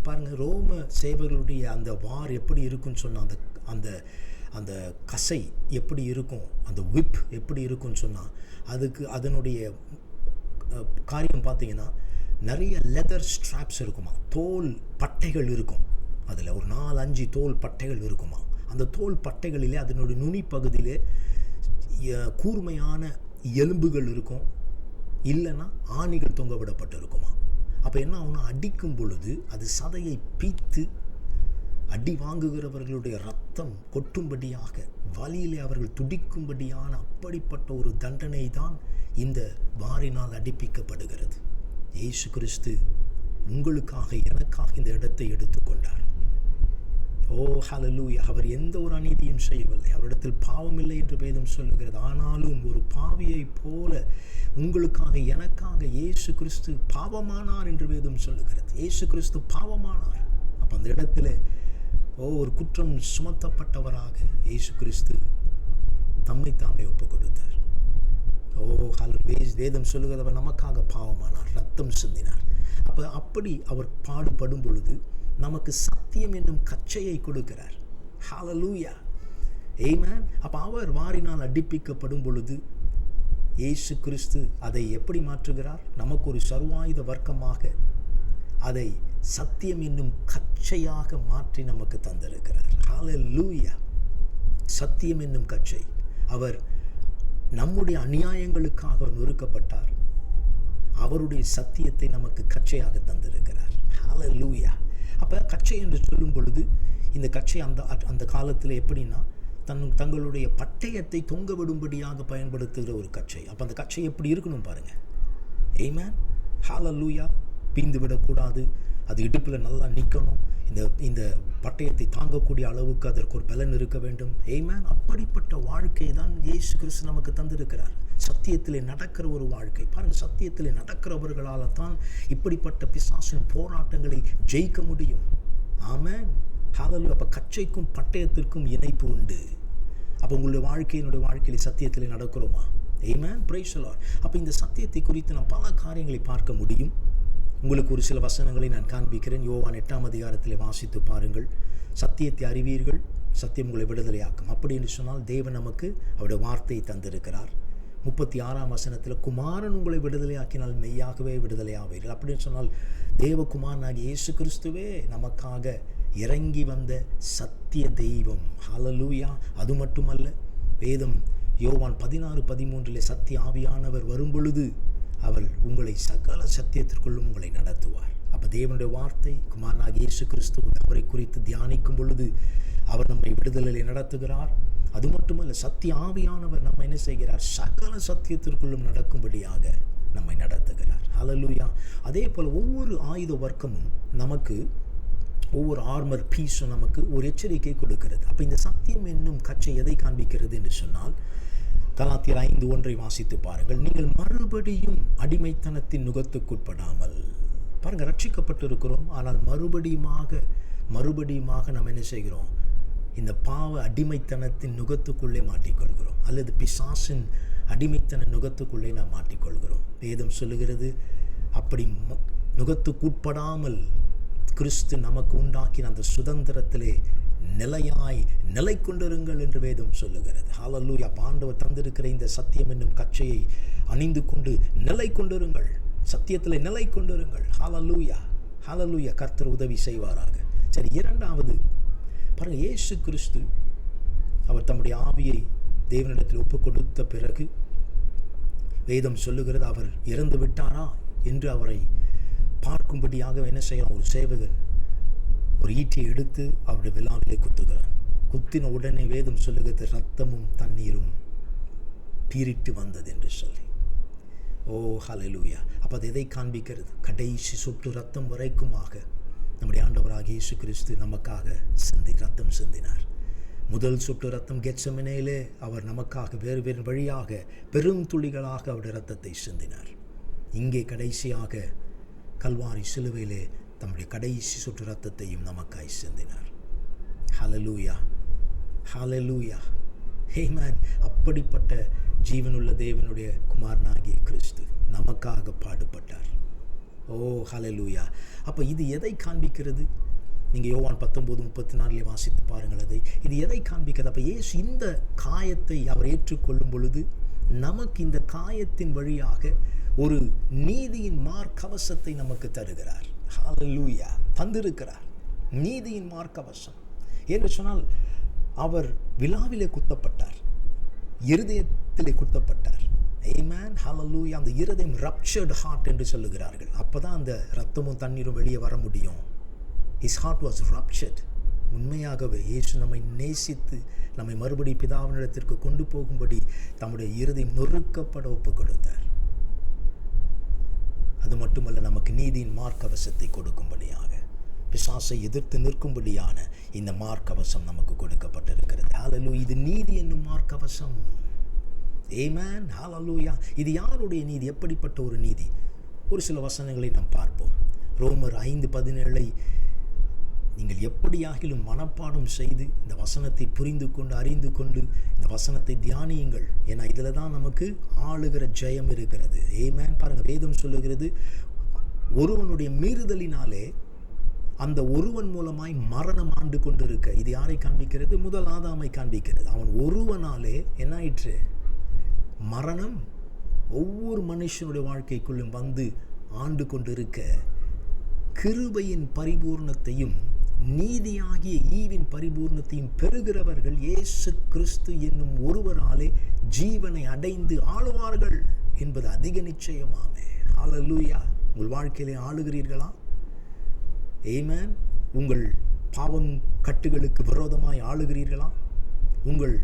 பாருங்கள், ரோம சேவர்களுடைய அந்த வார் எப்படி இருக்குன்னு சொன்னால், அந்த அந்த அந்த கசை எப்படி இருக்கும், அந்த விப் எப்படி இருக்குன்னு சொன்னால், அதுக்கு அதனுடைய காரியம் பார்த்தீங்கன்னா நிறைய லெதர் ஸ்ட்ராப்ஸ் இருக்குமா, தோல் பட்டைகள் இருக்கும். அதில் ஒரு 4-5 தோல் பட்டைகள் இருக்குமா. அந்த தோல் பட்டைகளிலே அதனுடைய நுனி பகுதியிலே கூர்மையான எலும்புகள் இருக்கும், இல்லைன்னா ஆணிகள் தொங்க விடப்பட்டு இருக்குமா. அப்போ என்ன ஆகும்னா, அடிக்கும் பொழுது அது சதையை பீத்து அடி வாங்குகிறவர்களுடைய ரத்தம் கொட்டும்படியாக, வலியிலே அவர்கள் துடிக்கும்படியான அப்படிப்பட்ட ஒரு தண்டனை தான் இந்த வாரினால் அடிப்பிக்கப்படுகிறது. இயேசு கிறிஸ்து உங்களுக்காக எனக்காக இந்த இடத்தை எடுத்துக்கொண்டார். ஓ ஹல்லேலூயா! அவர் எந்த ஒரு அநீதியும் செய்யவில்லை. அவரிடத்தில் பாவம் இல்லை என்று வேதம் சொல்லுகிறது. ஆனாலும் ஒரு பாவியை போல உங்களுக்காக எனக்காக இயேசு கிறிஸ்து பாவமானார் என்று வேதம் சொல்லுகிறது. இயேசு கிறிஸ்து பாவமானார். அப்போ அந்த இடத்துல ஒரு குற்றம் சுமத்தப்பட்டவராக இயேசு கிறிஸ்து தம்மை தாமே ஒப்புக் கொடுத்தார். வேதம் சொல்லுகிறது, அவர் நமக்காக பாவமானார், ரத்தம் சிந்தினார். அப்படி அவர் பாடுபடும் பொழுது நமக்கு சத்தியம் என்னும் கச்சையை கொடுக்கிறார். ஹல்லேலூயா, ஆமென். அப்போ அவர் வாரினால் அடிப்பிக்கப்படும் பொழுது இயேசு கிறிஸ்து அதை எப்படி மாற்றுகிறார்? நமக்கு ஒரு சர்வாயுத வர்க்கமாக அதை சத்தியம் என்னும் கச்சையாக மாற்றி நமக்கு தந்திருக்கிறார். ஹல்லேலூயா, சத்தியம் என்னும் கச்சை. அவர் நம்முடைய அநியாயங்களுக்காக நொறுக்கப்பட்டார். அவருடைய சத்தியத்தை நமக்கு கச்சையாக தந்திருக்கிறார். ஹல்லேலூயா. அப்போ கச்சை என்று சொல்லும் பொழுது, இந்த கச்சை அந்த காலத்தில் எப்படின்னா, தங்களுடைய பட்டயத்தை தொங்க விடும்படியாக பயன்படுத்துகிற ஒரு கச்சை. அப்போ அந்த கச்சை எப்படி இருக்கணும் பாருங்கள். ஆமென், ஹல்லேலூயா. பீந்து விடக்கூடாது, அது இடுப்பில் நல்லா நிற்கணும். இந்த பட்டயத்தை தாங்கக்கூடிய அளவுக்கு அதற்கு ஒரு பலன் இருக்க வேண்டும். ஆமென். அப்படிப்பட்ட வாழ்க்கையை தான் இயேசு கிறிஸ்து நமக்கு தந்திருக்கிறார். சத்தியத்திலே நடக்கிற ஒரு வாழ்க்கை பாருங்கள். சத்தியத்திலே நடக்கிறவர்களால் தான் இப்படிப்பட்ட பிசாசின் போராட்டங்களை ஜெயிக்க முடியும். ஆமென், ஹல்லேலூயா. அப்போ கச்சைக்கும் பட்டயத்திற்கும் இணைப்பு உண்டு. அப்போ உங்களுடைய என்னுடைய வாழ்க்கையில் சத்தியத்திலே நடக்கிறோமா? ஆமென், பிரைஸ் தி லார்ட். அப்போ இந்த சத்தியத்தை குறித்து நான் பல காரியங்களை பார்க்க முடியும். உங்களுக்கு ஒரு சில வசனங்களை நான் காண்பிக்கிறேன். யோவான் 8ஆம் அதிகாரத்தில் வாசித்து பாருங்கள். சத்தியத்தை அறிவீர்கள், சத்தியம் உங்களை விடுதலையாக்கும். அப்படி என்று சொன்னால் தேவன் நமக்கு அவருடைய வார்த்தையை தந்திருக்கிறார். 36ஆம் வசனத்தில் குமாரன் உங்களை விடுதலையாக்கினால் மெய்யாகவே விடுதலையாவீர்கள். அப்படின்னு சொன்னால் தேவகுமாரனாகிய இயேசு கிறிஸ்துவே நமக்காக இறங்கி வந்த சத்திய தெய்வம். ஹல்லேலூயா. அது மட்டுமல்ல, வேதம் யோவான் 16:13 சத்திய ஆவியானவர் வரும்பொழுது அவர் உங்களை சகல சத்தியத்திற்குள்ளும் உங்களை நடத்துவார். அப்போ தேவனுடைய வார்த்தை, குமாரனாகிய இயேசு கிறிஸ்து, அவரை குறித்து தியானிக்கும் பொழுது அவர் நம்மை விடுதலையை நடத்துகிறார். அது மட்டுமல்ல, சத்திய ஆவியானவர் நம்ம என்ன செய்கிறார்? சகல சத்தியத்திற்குள்ளும் நடக்கும்படியாக நம்மை நடத்துகிறார். ஹல்லேலூயா. அதே போல் ஒவ்வொரு ஆயுத வர்க்கமும் நமக்கு, ஒவ்வொரு ஆர்மர் பீஸும் நமக்கு ஒரு எச்சரிக்கை கொடுக்கிறது. அப்போ இந்த சத்தியம் என்னும் கச்சை எதை காண்பிக்கிறது என்று சொன்னால், கலாத்தியர் 5:1 வாசித்து பாருங்கள். நீங்கள் மறுபடியும் அடிமைத்தனத்தின் நுகத்துக்குட்படாமல், பாருங்கள், ரட்சிக்கப்பட்டிருக்கிறோம், ஆனால் மறுபடியுமாக நம்ம என்ன செய்கிறோம்? இந்த பாவ அடிமைத்தனத்தின் நுகத்துக்குள்ளே மாட்டிக்கொள்கிறோம், அல்லது பிசாசின் அடிமைத்தன நுகத்துக்குள்ளே நாம் மாட்டிக்கொள்கிறோம். வேதம் சொல்லுகிறது, அப்படி நுகத்துக்குட்படாமல் கிறிஸ்து நமக்கு உண்டாக்கின அந்த சுதந்திரத்திலே நிலை கொண்டிருங்கள் என்று வேதம் சொல்லுகிறது. ஹல்லேலூயா. ஆண்டவர் தந்திருக்கிற இந்த சத்தியம் என்னும் கச்சையை அணிந்து கொண்டு நிலை கொண்டிருங்கள், சத்தியத்தில் நிலை கொண்டிருங்கள். ஹல்லேலூயா, ஹல்லேலூயா. கர்த்தர் உதவி செய்வாராக. சரி, இரண்டாவது பாருங்கள், இயேசு கிறிஸ்து அவர் தம்முடைய ஆவியை தேவனிடத்தில் ஒப்புக் கொடுத்த பிறகு வேதம் சொல்லுகிறது, அவர் இறந்து விட்டாரா என்று அவரை பார்க்கும்படியாக என்ன செய்யலாம்? ஒரு சேவகன் ஒரு ஈட்டியை எடுத்து அவருடைய விலாவிலே குத்துகிறான். குத்தின உடனே வேதம் சொல்லுகிறது, ரத்தமும் தண்ணீரும் பீரிட்டு வந்தது என்று சொல்லி. ஓ ஹல்லேலூயா. அப்போ அது எதை காண்பிக்கிறது? கடைசி சொட்டு ரத்தம் வரைக்குமாக நம்முடைய ஆண்டவராகிய இயேசு கிறிஸ்து நமக்காக ரத்தம் சிந்தினார். முதல் சொட்டு ரத்தம் கெத்செமனேயிலே அவர் நமக்காக வேறு வழியாக பெரும் துளிகளாக அவருடைய ரத்தத்தை சிந்தினார். இங்கே கடைசியாக கல்வாரி சிலுவையிலே தம்முடைய கடைசி சொட்டு ரத்தத்தையும் நமக்காய் சிந்தினார். ஹல்லேலூயா, ஹல்லேலூயா. ஆமென். அப்படிப்பட்ட ஜீவனுள்ள தேவனுடைய குமாரனாகிய கிறிஸ்து நமக்காக பாடுபட்டார். ஓ ஹல்லேலூயா. அப்போ இது எதை காண்பிக்கிறது? நீங்கள் யோவான் 19:34 வாசித்து பாருங்கள். இது எதை காண்பிக்கிறது? அப்போ இயேசு இந்த காயத்தை அவர் ஏற்றுக்கொள்ளும் பொழுது நமக்கு இந்த காயத்தின் வழியாக ஒரு நீதியின் மார்க்கவசத்தை நமக்கு தருகிறார். ஹல்லேலூயா. தந்திருக்கிறார் நீதியின் மார்க்கவசம். என்று சொன்னால் அவர் விலாவிலே குத்தப்பட்டார், இருதயத்திலே குத்தப்பட்டார். ஆமென். ஹல்லேலூயா. அந்த இருதயம் ரப்சர்ட் ஹார்ட் என்று சொல்லுகிறார்கள். அப்பதான் அந்த ரத்தமும் தண்ணீரும் வெளியே வர முடியும். His heart was ruptured. உண்மையாகவே இயேசு நம்மை நேசித்து நம்மை மறுபடி பிதாவினிடத்திற்கு கொண்டு போகும்படி தம்முடைய இருதயம் நொறுக்கப்பட ஒப்பு கொடுத்தார். அது மட்டுமல்ல, நமக்கு நீதியின் மார்க்கவசத்தை கொடுக்கும்படியாக, பிசாசை எதிர்த்து நிற்கும்படியான இந்த மார்க்கவசம் நமக்கு கொடுக்கப்பட்டிருக்கிறது. ஹல்லேலூயா. இது நீதி என்னும் மார்க்கவசம். ஆமென். ஹல்லேலூயா. இது யாருடைய நீதி? எப்படிப்பட்ட ஒரு நீதி? ஒரு சில வசனங்களை நாம் பார்ப்போம். ரோமர் 5:17 நீங்கள் எப்படியாகிலும் மனப்பாடம் செய்து இந்த வசனத்தை புரிந்து கொண்டு அறிந்து கொண்டு இந்த வசனத்தை தியானியுங்கள். ஏன்னா இதில் தான் நமக்கு ஆளுகிற ஜெயம் இருக்கிறது. ஆமென். பாருங்கள், வேதம் சொல்லுகிறது, ஒருவனுடைய மீறுதலினாலே அந்த ஒருவன் மூலமாய் மரணம் ஆண்டு கொண்டு இருக்க. இது யாரை காண்பிக்கிறது? முதல் ஆதாமை காண்பிக்கிறது. அவன் ஒருவனாலே என்ன ஆயிற்று? மரணம் ஒவ்வொரு மனுஷனுடைய வாழ்க்கைக்குள்ளும் வந்து ஆண்டு கொண்டு இருக்க, கிருபையின் பரிபூர்ணத்தையும் நீதியாகிய ஈவின் பரிபூர்ணத்தையும் பெறுகிறவர்கள் இயேசு கிறிஸ்து என்னும் ஒருவராலே ஜீவனை அடைந்து ஆளுவார்கள் என்பது அதிக நிச்சயமாமே. ஹல்லேலூயா. உங்கள் வாழ்க்கையிலே ஆளுகிறீர்களா? ஆமென். உங்கள் பாவம் கட்டுகளுக்கு விரோதமாய் ஆளுகிறீர்களா? உங்கள்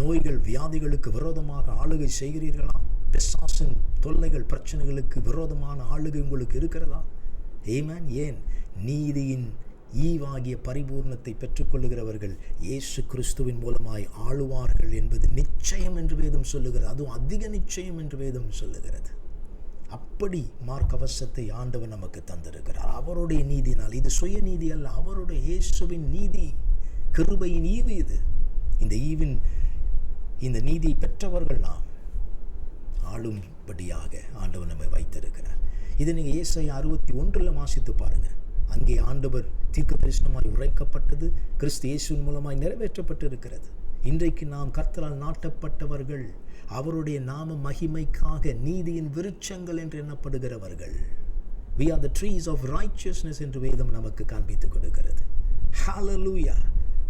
நோய்கள் வியாதிகளுக்கு விரோதமாக ஆளுகை செய்கிறீர்களா? பிசாசின் தொல்லைகள் பிரச்சனைகளுக்கு விரோதமான ஆளுகை உங்களுக்கு இருக்கிறதா? ஆமென். ஏன்? நீதியின் ஈவாகிய பரிபூர்ணத்தை பெற்றுக்கொள்ளுகிறவர்கள் இயேசு கிறிஸ்துவின் மூலமாய் ஆளுவார்கள் என்பது நிச்சயம் என்று வேதம் சொல்லுகிறது. அதுவும் அதிக நிச்சயம் என்று வேதம் சொல்லுகிறது. அப்படி மார்க்கவசத்தை ஆண்டவர் நமக்கு தந்திருக்கிறார். அவருடைய நீதினால். இது சுய நீதி அல்ல, அவருடைய இயேசுவின் நீதி, கிருபையின் ஈவு இது. இந்த நீதியை பெற்றவர்கள் நாம் ஆளும்படியாக ஆண்டவர் நம்மை வைத்திருக்கிறார். இதை நீங்கள் ஏசாயா 61 வாசித்து பாருங்க. அங்கே ஆண்டவர் தீர்க்க தரிசனமாய் உரைக்கப்பட்டது கிறிஸ்து இயேசுவின் மூலமாய் நிறைவேற்றப்பட்டு இருக்கிறது. இன்றைக்கு நாம் கர்த்தரால் நாட்டப்பட்டவர்கள், அவருடைய நாம மகிமைக்காக நீதியின் விருட்சங்கள் என்று எண்ணப்படுகிறவர்கள். We are the trees of righteousness என்று வேதம் நமக்கு காண்பித்து கொடுக்கிறது. Hallelujah.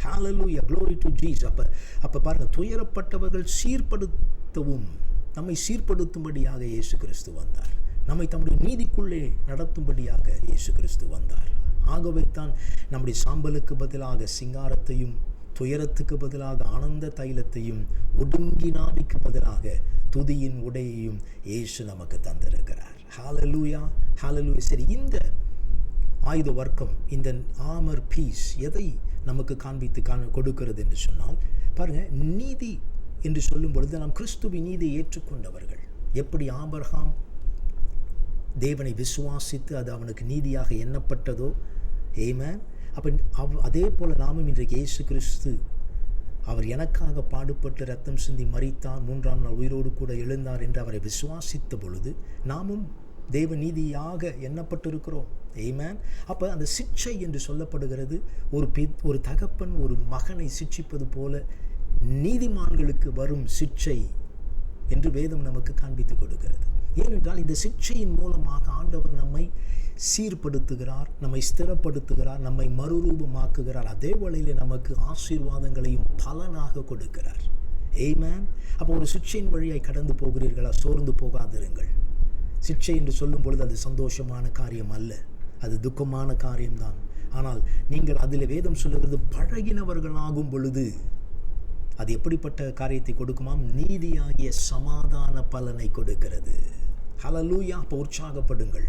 Hallelujah. Glory to Jesus. அப்ப பாருங்க, துயரப்பட்டவர்கள் சீர்படுத்தவும் நம்மை சீர்படுத்தும்படியாக இயேசு கிறிஸ்து வந்தார். நம்மை தம்முடைய நீதிக்குள்ளே நடத்தும்படியாக இயேசு கிறிஸ்து வந்தார். ஆகவே தான் நம்முடைய சாம்பலுக்கு பதிலாக சிங்காரத்தையும், துயரத்துக்கு பதிலாக ஆனந்த தைலத்தையும், ஒடுங்கினாவிக்கு பதிலாக துதியின் உடையையும் இயேசு நமக்கு தந்திருக்கிறார். ஹல்லேலூயா. ஹல்லேலூயா. சரி, இந்த ஆயுத வர்க்கம், இந்த ஆமர் பீஸ் எதை நமக்கு காண்பித்து கொடுக்கிறது என்று சொன்னால், பாருங்க, நீதி என்று சொல்லும் பொழுது நாம் கிறிஸ்துவின் நீதியை ஏற்றுக்கொண்டவர்கள். எப்படி ஆபிரகாம் தேவனை விசுவாசித்து அது அவனுக்கு நீதியாக எண்ணப்பட்டதோ, ஆமென். அப்போ அதே போல் நாமும் இன்றைக்கு இயேசு கிறிஸ்து அவர் எனக்காக பாடுபட்டு ரத்தம் சிந்தி மரித்தார், 3ஆம் நாள் உயிரோடு கூட எழுந்தார் என்று அவரை விசுவாசித்த பொழுது நாமும் தேவ நீதியாக எண்ணப்பட்டிருக்கிறோம். ஆமென். அப்போ அந்த சிட்சை என்று சொல்லப்படுகிறது, ஒரு தகப்பன் ஒரு மகனை சிட்சிப்பது போல நீதிமான்களுக்கு வரும் சிட்சை என்று வேதம் நமக்கு காண்பித்து கொடுக்கிறது. ஏனென்றால் இந்த சிட்சையின் மூலமாக ஆண்டவர் நம்மை சீர்படுத்துகிறார், நம்மை ஸ்திரப்படுத்துகிறார், நம்மை மறுரூபமாக்குகிறார். அதே வேளையில் நமக்கு ஆசீர்வாதங்களையும் பலனாக கொடுக்கிறார். ஆமென். அப்போ ஒரு சிட்சையின் வழியாய் கடந்து போகிறீர்களா? சோர்ந்து போகாதிருங்கள். சிட்சை என்று சொல்லும் பொழுது அது சந்தோஷமான காரியம் அல்ல, அது துக்கமான காரியம்தான். ஆனால் நீங்கள் அதில் வேதம் சொல்லுகிறது, பழகினவர்களாகும் பொழுது அது எப்படிப்பட்ட காரியத்தை கொடுக்குமாம்? நீதியாகிய சமாதான பலனை கொடுக்கிறது. ஹல்லேலூயா. அப்போ உற்சாகப்படுங்கள்.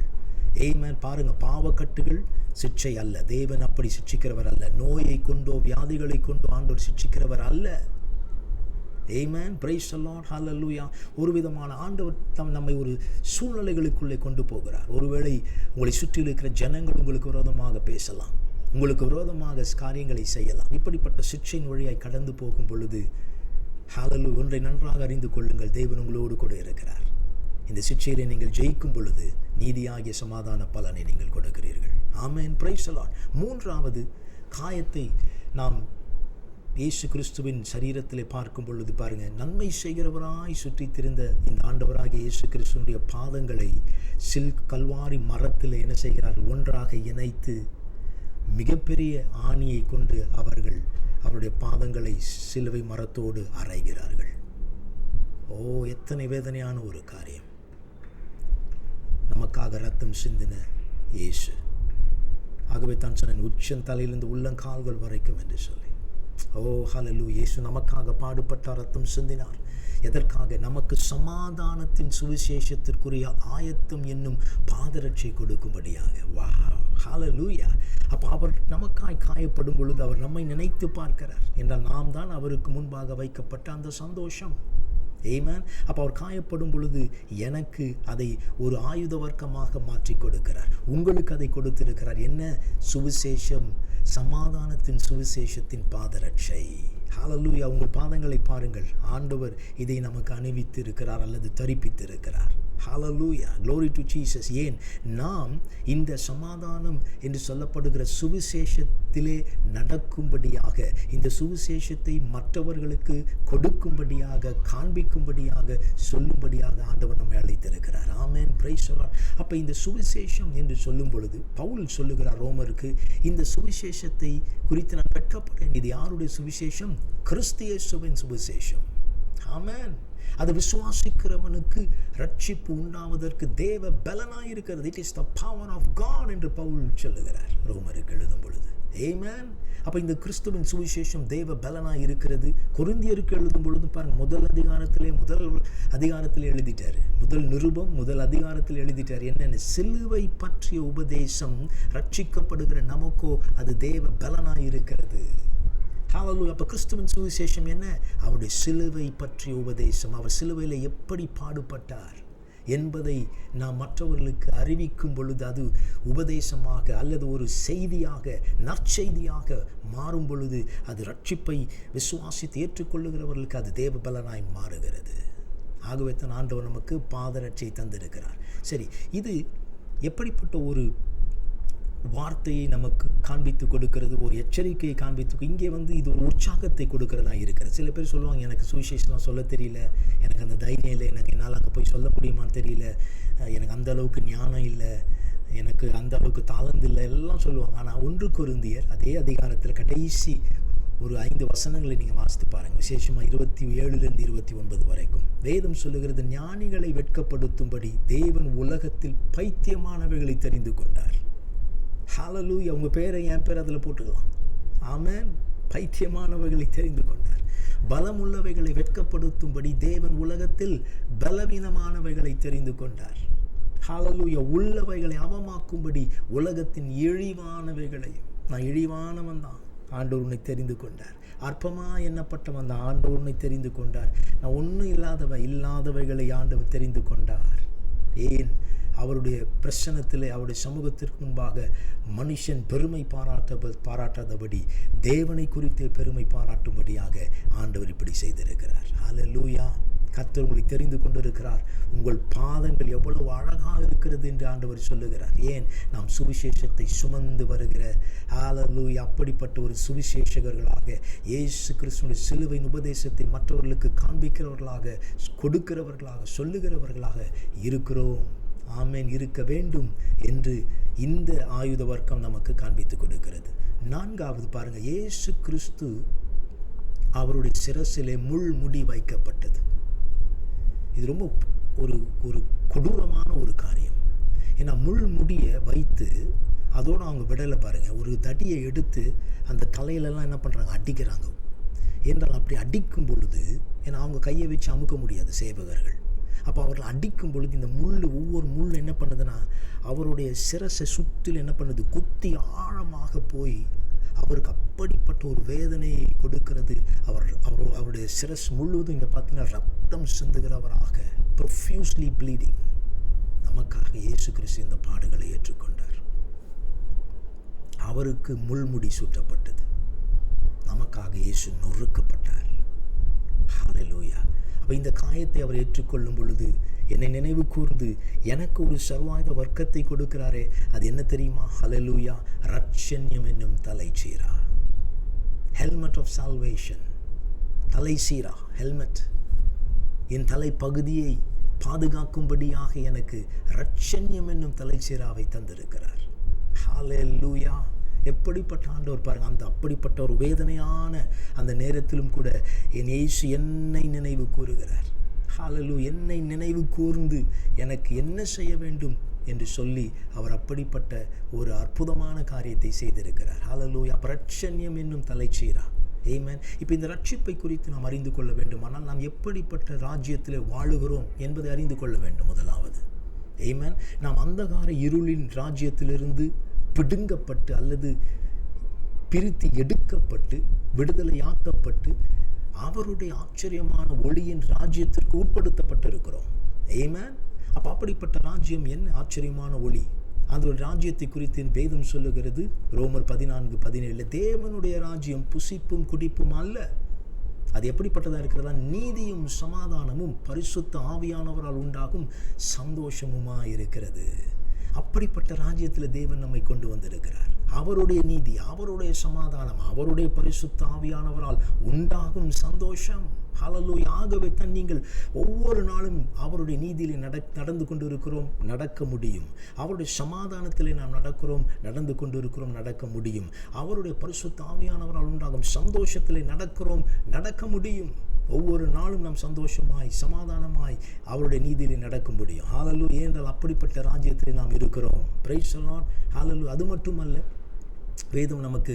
ஆமென். பாருங்க, பாவக்கட்டுகள் சிட்சை அல்ல. தேவன் அப்படி சிட்சிக்கிறவர் அல்ல. நோயை கொண்டோ வியாதிகளை கொண்டோ ஆண்டவர் சிட்சிக்கிறவர் அல்ல. ஆமென். Praise the Lord. ஹல்லேலூயா. ஒரு விதமான ஆண்டவர் நம்மை ஒரு சூழ்நிலைகளுக்குள்ளே கொண்டு போகிறார். ஒருவேளை உங்களை சுற்றி இருக்கிற ஜனங்கள் உங்களுக்கு விரோதமாக பேசலாம், உங்களுக்கு விரோதமாக காரியங்களை செய்யலாம். இப்படிப்பட்ட சிட்சையின் வழியாய் கடந்து போகும் பொழுது ஹல்லேலூயா. ஒன்றை நன்றாக அறிந்து கொள்ளுங்கள், தேவன் உங்களோடு கூட இருக்கிறார். இந்த சிக்ஷையிலே நீங்கள் ஜெயிக்கும் பொழுது நீதியாகிய சமாதான பலனை நீங்கள் கொடுக்கிறீர்கள். ஆமென். Praise the Lord. மூன்றாவது காயத்தை நாம் இயேசு கிறிஸ்துவின் சரீரத்திலே பார்க்கும் பொழுது பாருங்கள், நன்மை செய்கிறவராய் சுற்றித் திரிந்த இந்த ஆண்டவராகிய இயேசு கிறிஸ்துவினுடைய பாதங்களை கல்வாரி மரத்தில் என்ன செய்கிறார்கள்? ஒன்றாக இணைத்து மிகப்பெரிய ஆணியை கொண்டு அவருடைய பாதங்களை சிலுவை மரத்தோடு அறைகிறார்கள். ஓ, எத்தனை வேதனையான ஒரு காரியம்! நமக்காக ரத்தம் சிந்தின இயேசு. ஆகவே தான் சொன்னேன், உச்சந்தலையிலிருந்து உள்ளங்கால்கள் வரைக்கும் என்று சொல்லி. ஓ ஹல்லேலூயா. இயேசு நமக்காக பாடுபட்டார், ரத்தம் சிந்தினார். எதற்காக? நமக்கு சமாதானத்தின் சுவிசேஷத்திற்குரிய ஆயத்தம் என்னும் பாதரட்சை கொடுக்கும்படியாக. வாவ், ஹல்லேலூயா. அப்போ அவர் நமக்காய் காயப்படும் பொழுது அவர் நம்மை நினைத்து பார்க்கிறார் என்றால் நாம் தான் அவருக்கு முன்பாக வைக்கப்பட்ட அந்த சந்தோஷம். ஆமென். அப்போ அவர் காயப்படும் பொழுது எனக்கு அதை ஒரு ஆயுத வர்க்கமாக மாற்றி கொடுக்கிறார். உங்களுக்கு அதை கொடுத்திருக்கிறார். என்ன? சுவிசேஷம், சமாதானத்தின் சுவிசேஷத்தின் பாதரட்சை. ஹல்லேலூயா. உங்கள் பாதங்களை பாருங்கள், ஆண்டவர் இதை நமக்கு அணிவித்து இருக்கிறார் அல்லது தரிப்பித்து இருக்கிறார். ஹல்லேலூயா. glory to Jesus. ஏன்? நாம் இந்த சமாதானம் என்று சொல்லப்படுகிற சுவிசேஷத்திலே நடக்கும்படியாக, இந்த சுவிசேஷத்தை மற்றவர்களுக்கு கொடுக்கும்படியாக, காண்பிக்கும்படியாக, சொல்லும்படியாக ஆண்டவர் நம்மை அழைத்திருக்கிறார். ஆமென். Praise the Lord. அப்போ இந்த சுவிசேஷம் என்று சொல்லும் பொழுது பவுல் சொல்லுகிறார் ரோமருக்கு, இந்த சுவிசேஷத்தை குறித்து நான் வெட்கப்படேன். இது யாருடைய சுவிசேஷம்? கிறிஸ்து இயேசுவின் சுவிசேஷம். ஆமென். அது விசுவாசிக்கிறவனுக்கு ரட்சிப்பு உண்டாவதற்கு தேவ பலனாயிருக்கிறது. It is the power of God என்று பவுல் சொல்லுகிறார் ரோமருக்கு எழுதும் பொழுது. ஆமென். அப்போ இந்த கிறிஸ்துவின் சுவிசேஷம் தேவ பலனாய் இருக்கிறது. கொரிந்தியருக்கு எழுதும் பொழுது பாருங்கள், முதல் அதிகாரத்தில் எழுதிட்டார். முதல் நிருபம் முதல் அதிகாரத்தில் எழுதிட்டார். என்னென்ன? சிலுவை பற்றிய உபதேசம் ரட்சிக்கப்படுகிற நமக்கோ அது தேவ பலனாய் இருக்கிறது. ஹல்லேலூயா. அப்போ கிறிஸ்துவின் சுவிசேஷம் என்ன? அவருடைய சிலுவை பற்றிய உபதேசம். அவர் சிலுவையில் எப்படி பாடுபட்டார் என்பதை நாம் மற்றவர்களுக்கு அறிவிக்கும் பொழுது அது உபதேசமாக அல்லது ஒரு செய்தியாக, நற்செய்தியாக மாறும் பொழுது அது ரட்சிப்பை விசுவாசித்து ஏற்றுக்கொள்ளுகிறவர்களுக்கு அது தேவ பலனாய் மாறுகிறது. ஆகவே தான் ஆண்டவர் நமக்கு பாதரட்சை தந்திருக்கிறார். சரி, இது எப்படிப்பட்ட ஒரு வார்த்தையை நமக்கு காண்பித்து கொடுக்கிறது, ஒரு எச்சரிக்கையை காண்பித்து. இங்கே இது ஒரு உற்சாகத்தை கொடுக்கிறதா இருக்கிறது. சில பேர் சொல்லுவாங்க, எனக்கு சுவிசேஷம் சொல்ல தெரியல, எனக்கு அந்த தைரியம் இல்லை, எனக்கு என்னால் அங்கே போய் சொல்ல முடியுமான்னு தெரியல, எனக்கு அந்த அளவுக்கு ஞானம் இல்லை, எனக்கு அந்த அளவுக்கு தாளந்து இல்லை, எல்லாம் சொல்லுவாங்க. ஆனால் 1 கொரிந்தியர் அதே அதிகாரத்தில் கடைசி ஒரு 5 வசனங்களை நீங்கள் வாசித்து பாருங்கள். விசேஷமாக 27லிருந்து 29 வரைக்கும் வேதம் சொல்லுகிறது, ஞானிகளை வெட்கப்படுத்தும்படி தேவன் உலகத்தில் பைத்தியமானவைகளை தெரிந்து கொண்டார். ஹல்லேலூயா. உங்கள் பேரை, என் பேர் அதில் போட்டுக்கலாம். ஆமென். பைத்தியமானவைகளை தெரிந்து கொண்டார். பலமுள்ளவைகளை வெட்கப்படுத்தும்படி தேவன் உலகத்தில் பலவீனமானவைகளை தெரிந்து கொண்டார். ஹல்லேலூயா. உள்ளவைகளை அவமாக்கும்படி உலகத்தின் இழிவானவைகளையும். நான் இழிவானவன் தான், ஆண்டவர் உன்னை தெரிந்து கொண்டார். அற்பமாக எண்ணப்பட்டவன் தான், ஆண்டவர் உன்னை தெரிந்து கொண்டார். நான் ஒன்றும் இல்லாதவைகளை ஆண்டவர் தெரிந்து கொண்டார். ஏன்? அவருடைய பிரசன்னத்திலே, அவருடைய சமூகத்திற்கு முன்பாக மனுஷன் பெருமை பாராட்டாதபடி தேவனை குறித்தே பெருமை பாராட்டும்படியாக ஆண்டவர் இப்படி செய்திருக்கிறார். ஹல்லேலூயா. கர்த்தர் உங்களை தெரிந்து கொண்டிருக்கிறார். உங்கள் பாதங்கள் எவ்வளவு அழகாக இருக்கிறது என்று ஆண்டவர் சொல்லுகிறார். ஏன்? நாம் சுவிசேஷத்தை சுமந்து வருகிற, ஹல்லேலூயா, அப்படிப்பட்ட ஒரு சுவிசேஷகர்களாக, இயேசு கிறிஸ்துவின் சிலுவையின் உபதேசத்தை மற்றவர்களுக்கு காண்பிக்கிறவர்களாக, கொடுக்கிறவர்களாக, சொல்லுகிறவர்களாக இருக்கிறோம். ஆமென். இருக்க வேண்டும் என்று இந்த ஆயுத வர்க்கம் நமக்கு காண்பித்து கொடுக்கிறது. 4வது பாருங்கள், இயேசு கிறிஸ்து அவருடைய சிரசிலே முள்முடி வைக்கப்பட்டது. இது ரொம்ப ஒரு கொடூரமான ஒரு காரியம். ஏன்னா முள்முடியை வைத்து அதோடு அவங்க விடலை பாருங்கள். ஒரு தடியை எடுத்து அந்த தலையிலெல்லாம் என்ன பண்ணுறாங்க? அடிக்கிறாங்க. என்றால் அப்படி அடிக்கும் பொழுது, ஏன்னா அவங்க கையை வச்சு அமுக்க முடியாது சேவகர்கள். அப்போ அவர்கள் அடிக்கும் பொழுது இந்த ஒவ்வொரு முள் என்ன பண்ணுதுன்னா அவருடைய சிரசை சுற்றில் என்ன பண்ணுது? குத்தி ஆழமாக போய் அவருக்கு அப்படிப்பட்ட ஒரு வேதனையை கொடுக்கிறது. அவருடைய சிரஸ் முழுவதும் இங்கே பார்த்தீங்கன்னா ரத்தம் சிந்துகிறவராக, ப்ரொஃப்யூஸ்லி ப்ளீடிங். நமக்காக இயேசு கிறிஸ்து இந்த பாடுகளை ஏற்றுக்கொண்டார். அவருக்கு முள்முடி சூட்டப்பட்டது, நமக்காக இயேசு நொறுக்கப்பட்டார். இந்த காயத்தை அவர் ஏற்றுக்கொள்ளும் பொழுது என்னை நினைவு கூர்ந்து எனக்கு ஒரு சர்வாயுத வர்க்கத்தை கொடுக்கிறாரே, அது என்ன தெரியுமா? ஹல்லேலூயா, ரட்சண்யம் என்னும் தலைச்சீரா. ஹெல்மெட் ஆஃப் சால்வேஷன், தலைசீரா, ஹெல்மெட். என் தலைப்பகுதியை பாதுகாக்கும்படியாக எனக்கு ரட்சண்யம் என்னும் தலைச்சீராவை தந்திருக்கிறார். ஹல்லேலூயா. எப்படிப்பட்ட ஆண்டவர் பாருங்க. அந்த அப்படிப்பட்ட ஒரு வேதனையான அந்த நேரத்திலும் கூட என் இயேசு என்னை நினைவு கூறுகிறார். ஹல்லேலூயா. என்னை நினைவு கூர்ந்து எனக்கு என்ன செய்ய வேண்டும் என்று சொல்லி அவர் அப்படிப்பட்ட ஒரு அற்புதமான காரியத்தை செய்திருக்கிறார். ஹல்லேலூயா. அப்ப ரட்சண்யம் என்னும் தலைச்சீரா. ஆமென். இப்போ இந்த ரட்சிப்பை குறித்து நாம் அறிந்து கொள்ள வேண்டுமானால் நாம் எப்படிப்பட்ட ராஜ்யத்தில் வாழுகிறோம் என்பதை அறிந்து கொள்ள வேண்டும். முதலாவது ஆமென். நாம் அந்தகார இருளின் ராஜ்யத்திலிருந்து பிடுங்கப்பட்டு அல்லது பிரித்து எடுக்கப்பட்டு விடுதலையாக்கப்பட்டு அவருடைய ஆச்சரியமான ஒளியின் ராஜ்யத்திற்கு உட்படுத்தப்பட்டிருக்கிறோம். ஆமென். அப்போ அப்படிப்பட்ட ராஜ்யம் என்ன ஆச்சரியமான ஒளி, அந்த ராஜ்யத்தை குறித்து வேதம் சொல்லுகிறது. ரோமர் 14:17 தேவனுடைய ராஜ்யம் புசிப்பும் குடிப்பும் அல்ல. அது எப்படிப்பட்டதாக இருக்கிறதா? நீதியும் சமாதானமும் பரிசுத்த ஆவியானவரால் உண்டாகும் சந்தோஷமுமா இருக்கிறது. அப்படிப்பட்ட ராஜ்யத்தில் தேவன் நம்மை கொண்டு வந்திருக்கிறார். அவருடைய நீதி, அவருடைய சமாதானம், அவருடைய பரிசுத்த ஆவியானவரால் உண்டாகும் சந்தோஷம். ஹல்லேலூயா. ஆகவே தான் நீங்கள் ஒவ்வொரு நாளும் அவருடைய நீதியிலே நடந்து கொண்டு இருக்கிறோம், நடக்க முடியும். அவருடைய சமாதானத்திலே நாம் நடந்து கொண்டு இருக்கிறோம், நடக்க முடியும். அவருடைய பரிசுத்த ஆவியானவரால் உண்டாகும் சந்தோஷத்திலே நடக்க முடியும். ஒவ்வொரு நாளும் நாம் சந்தோஷமாய் சமாதானமாய் அவருடைய நீதியிலே நடக்க முடியும். ஹல்லேலூயா. ஏனென்றால் அப்படிப்பட்ட ராஜ்யத்திலே நாம் இருக்கிறோம். Praise the Lord. ஹல்லேலூயா. அது மட்டுமல்ல, வேதம் நமக்கு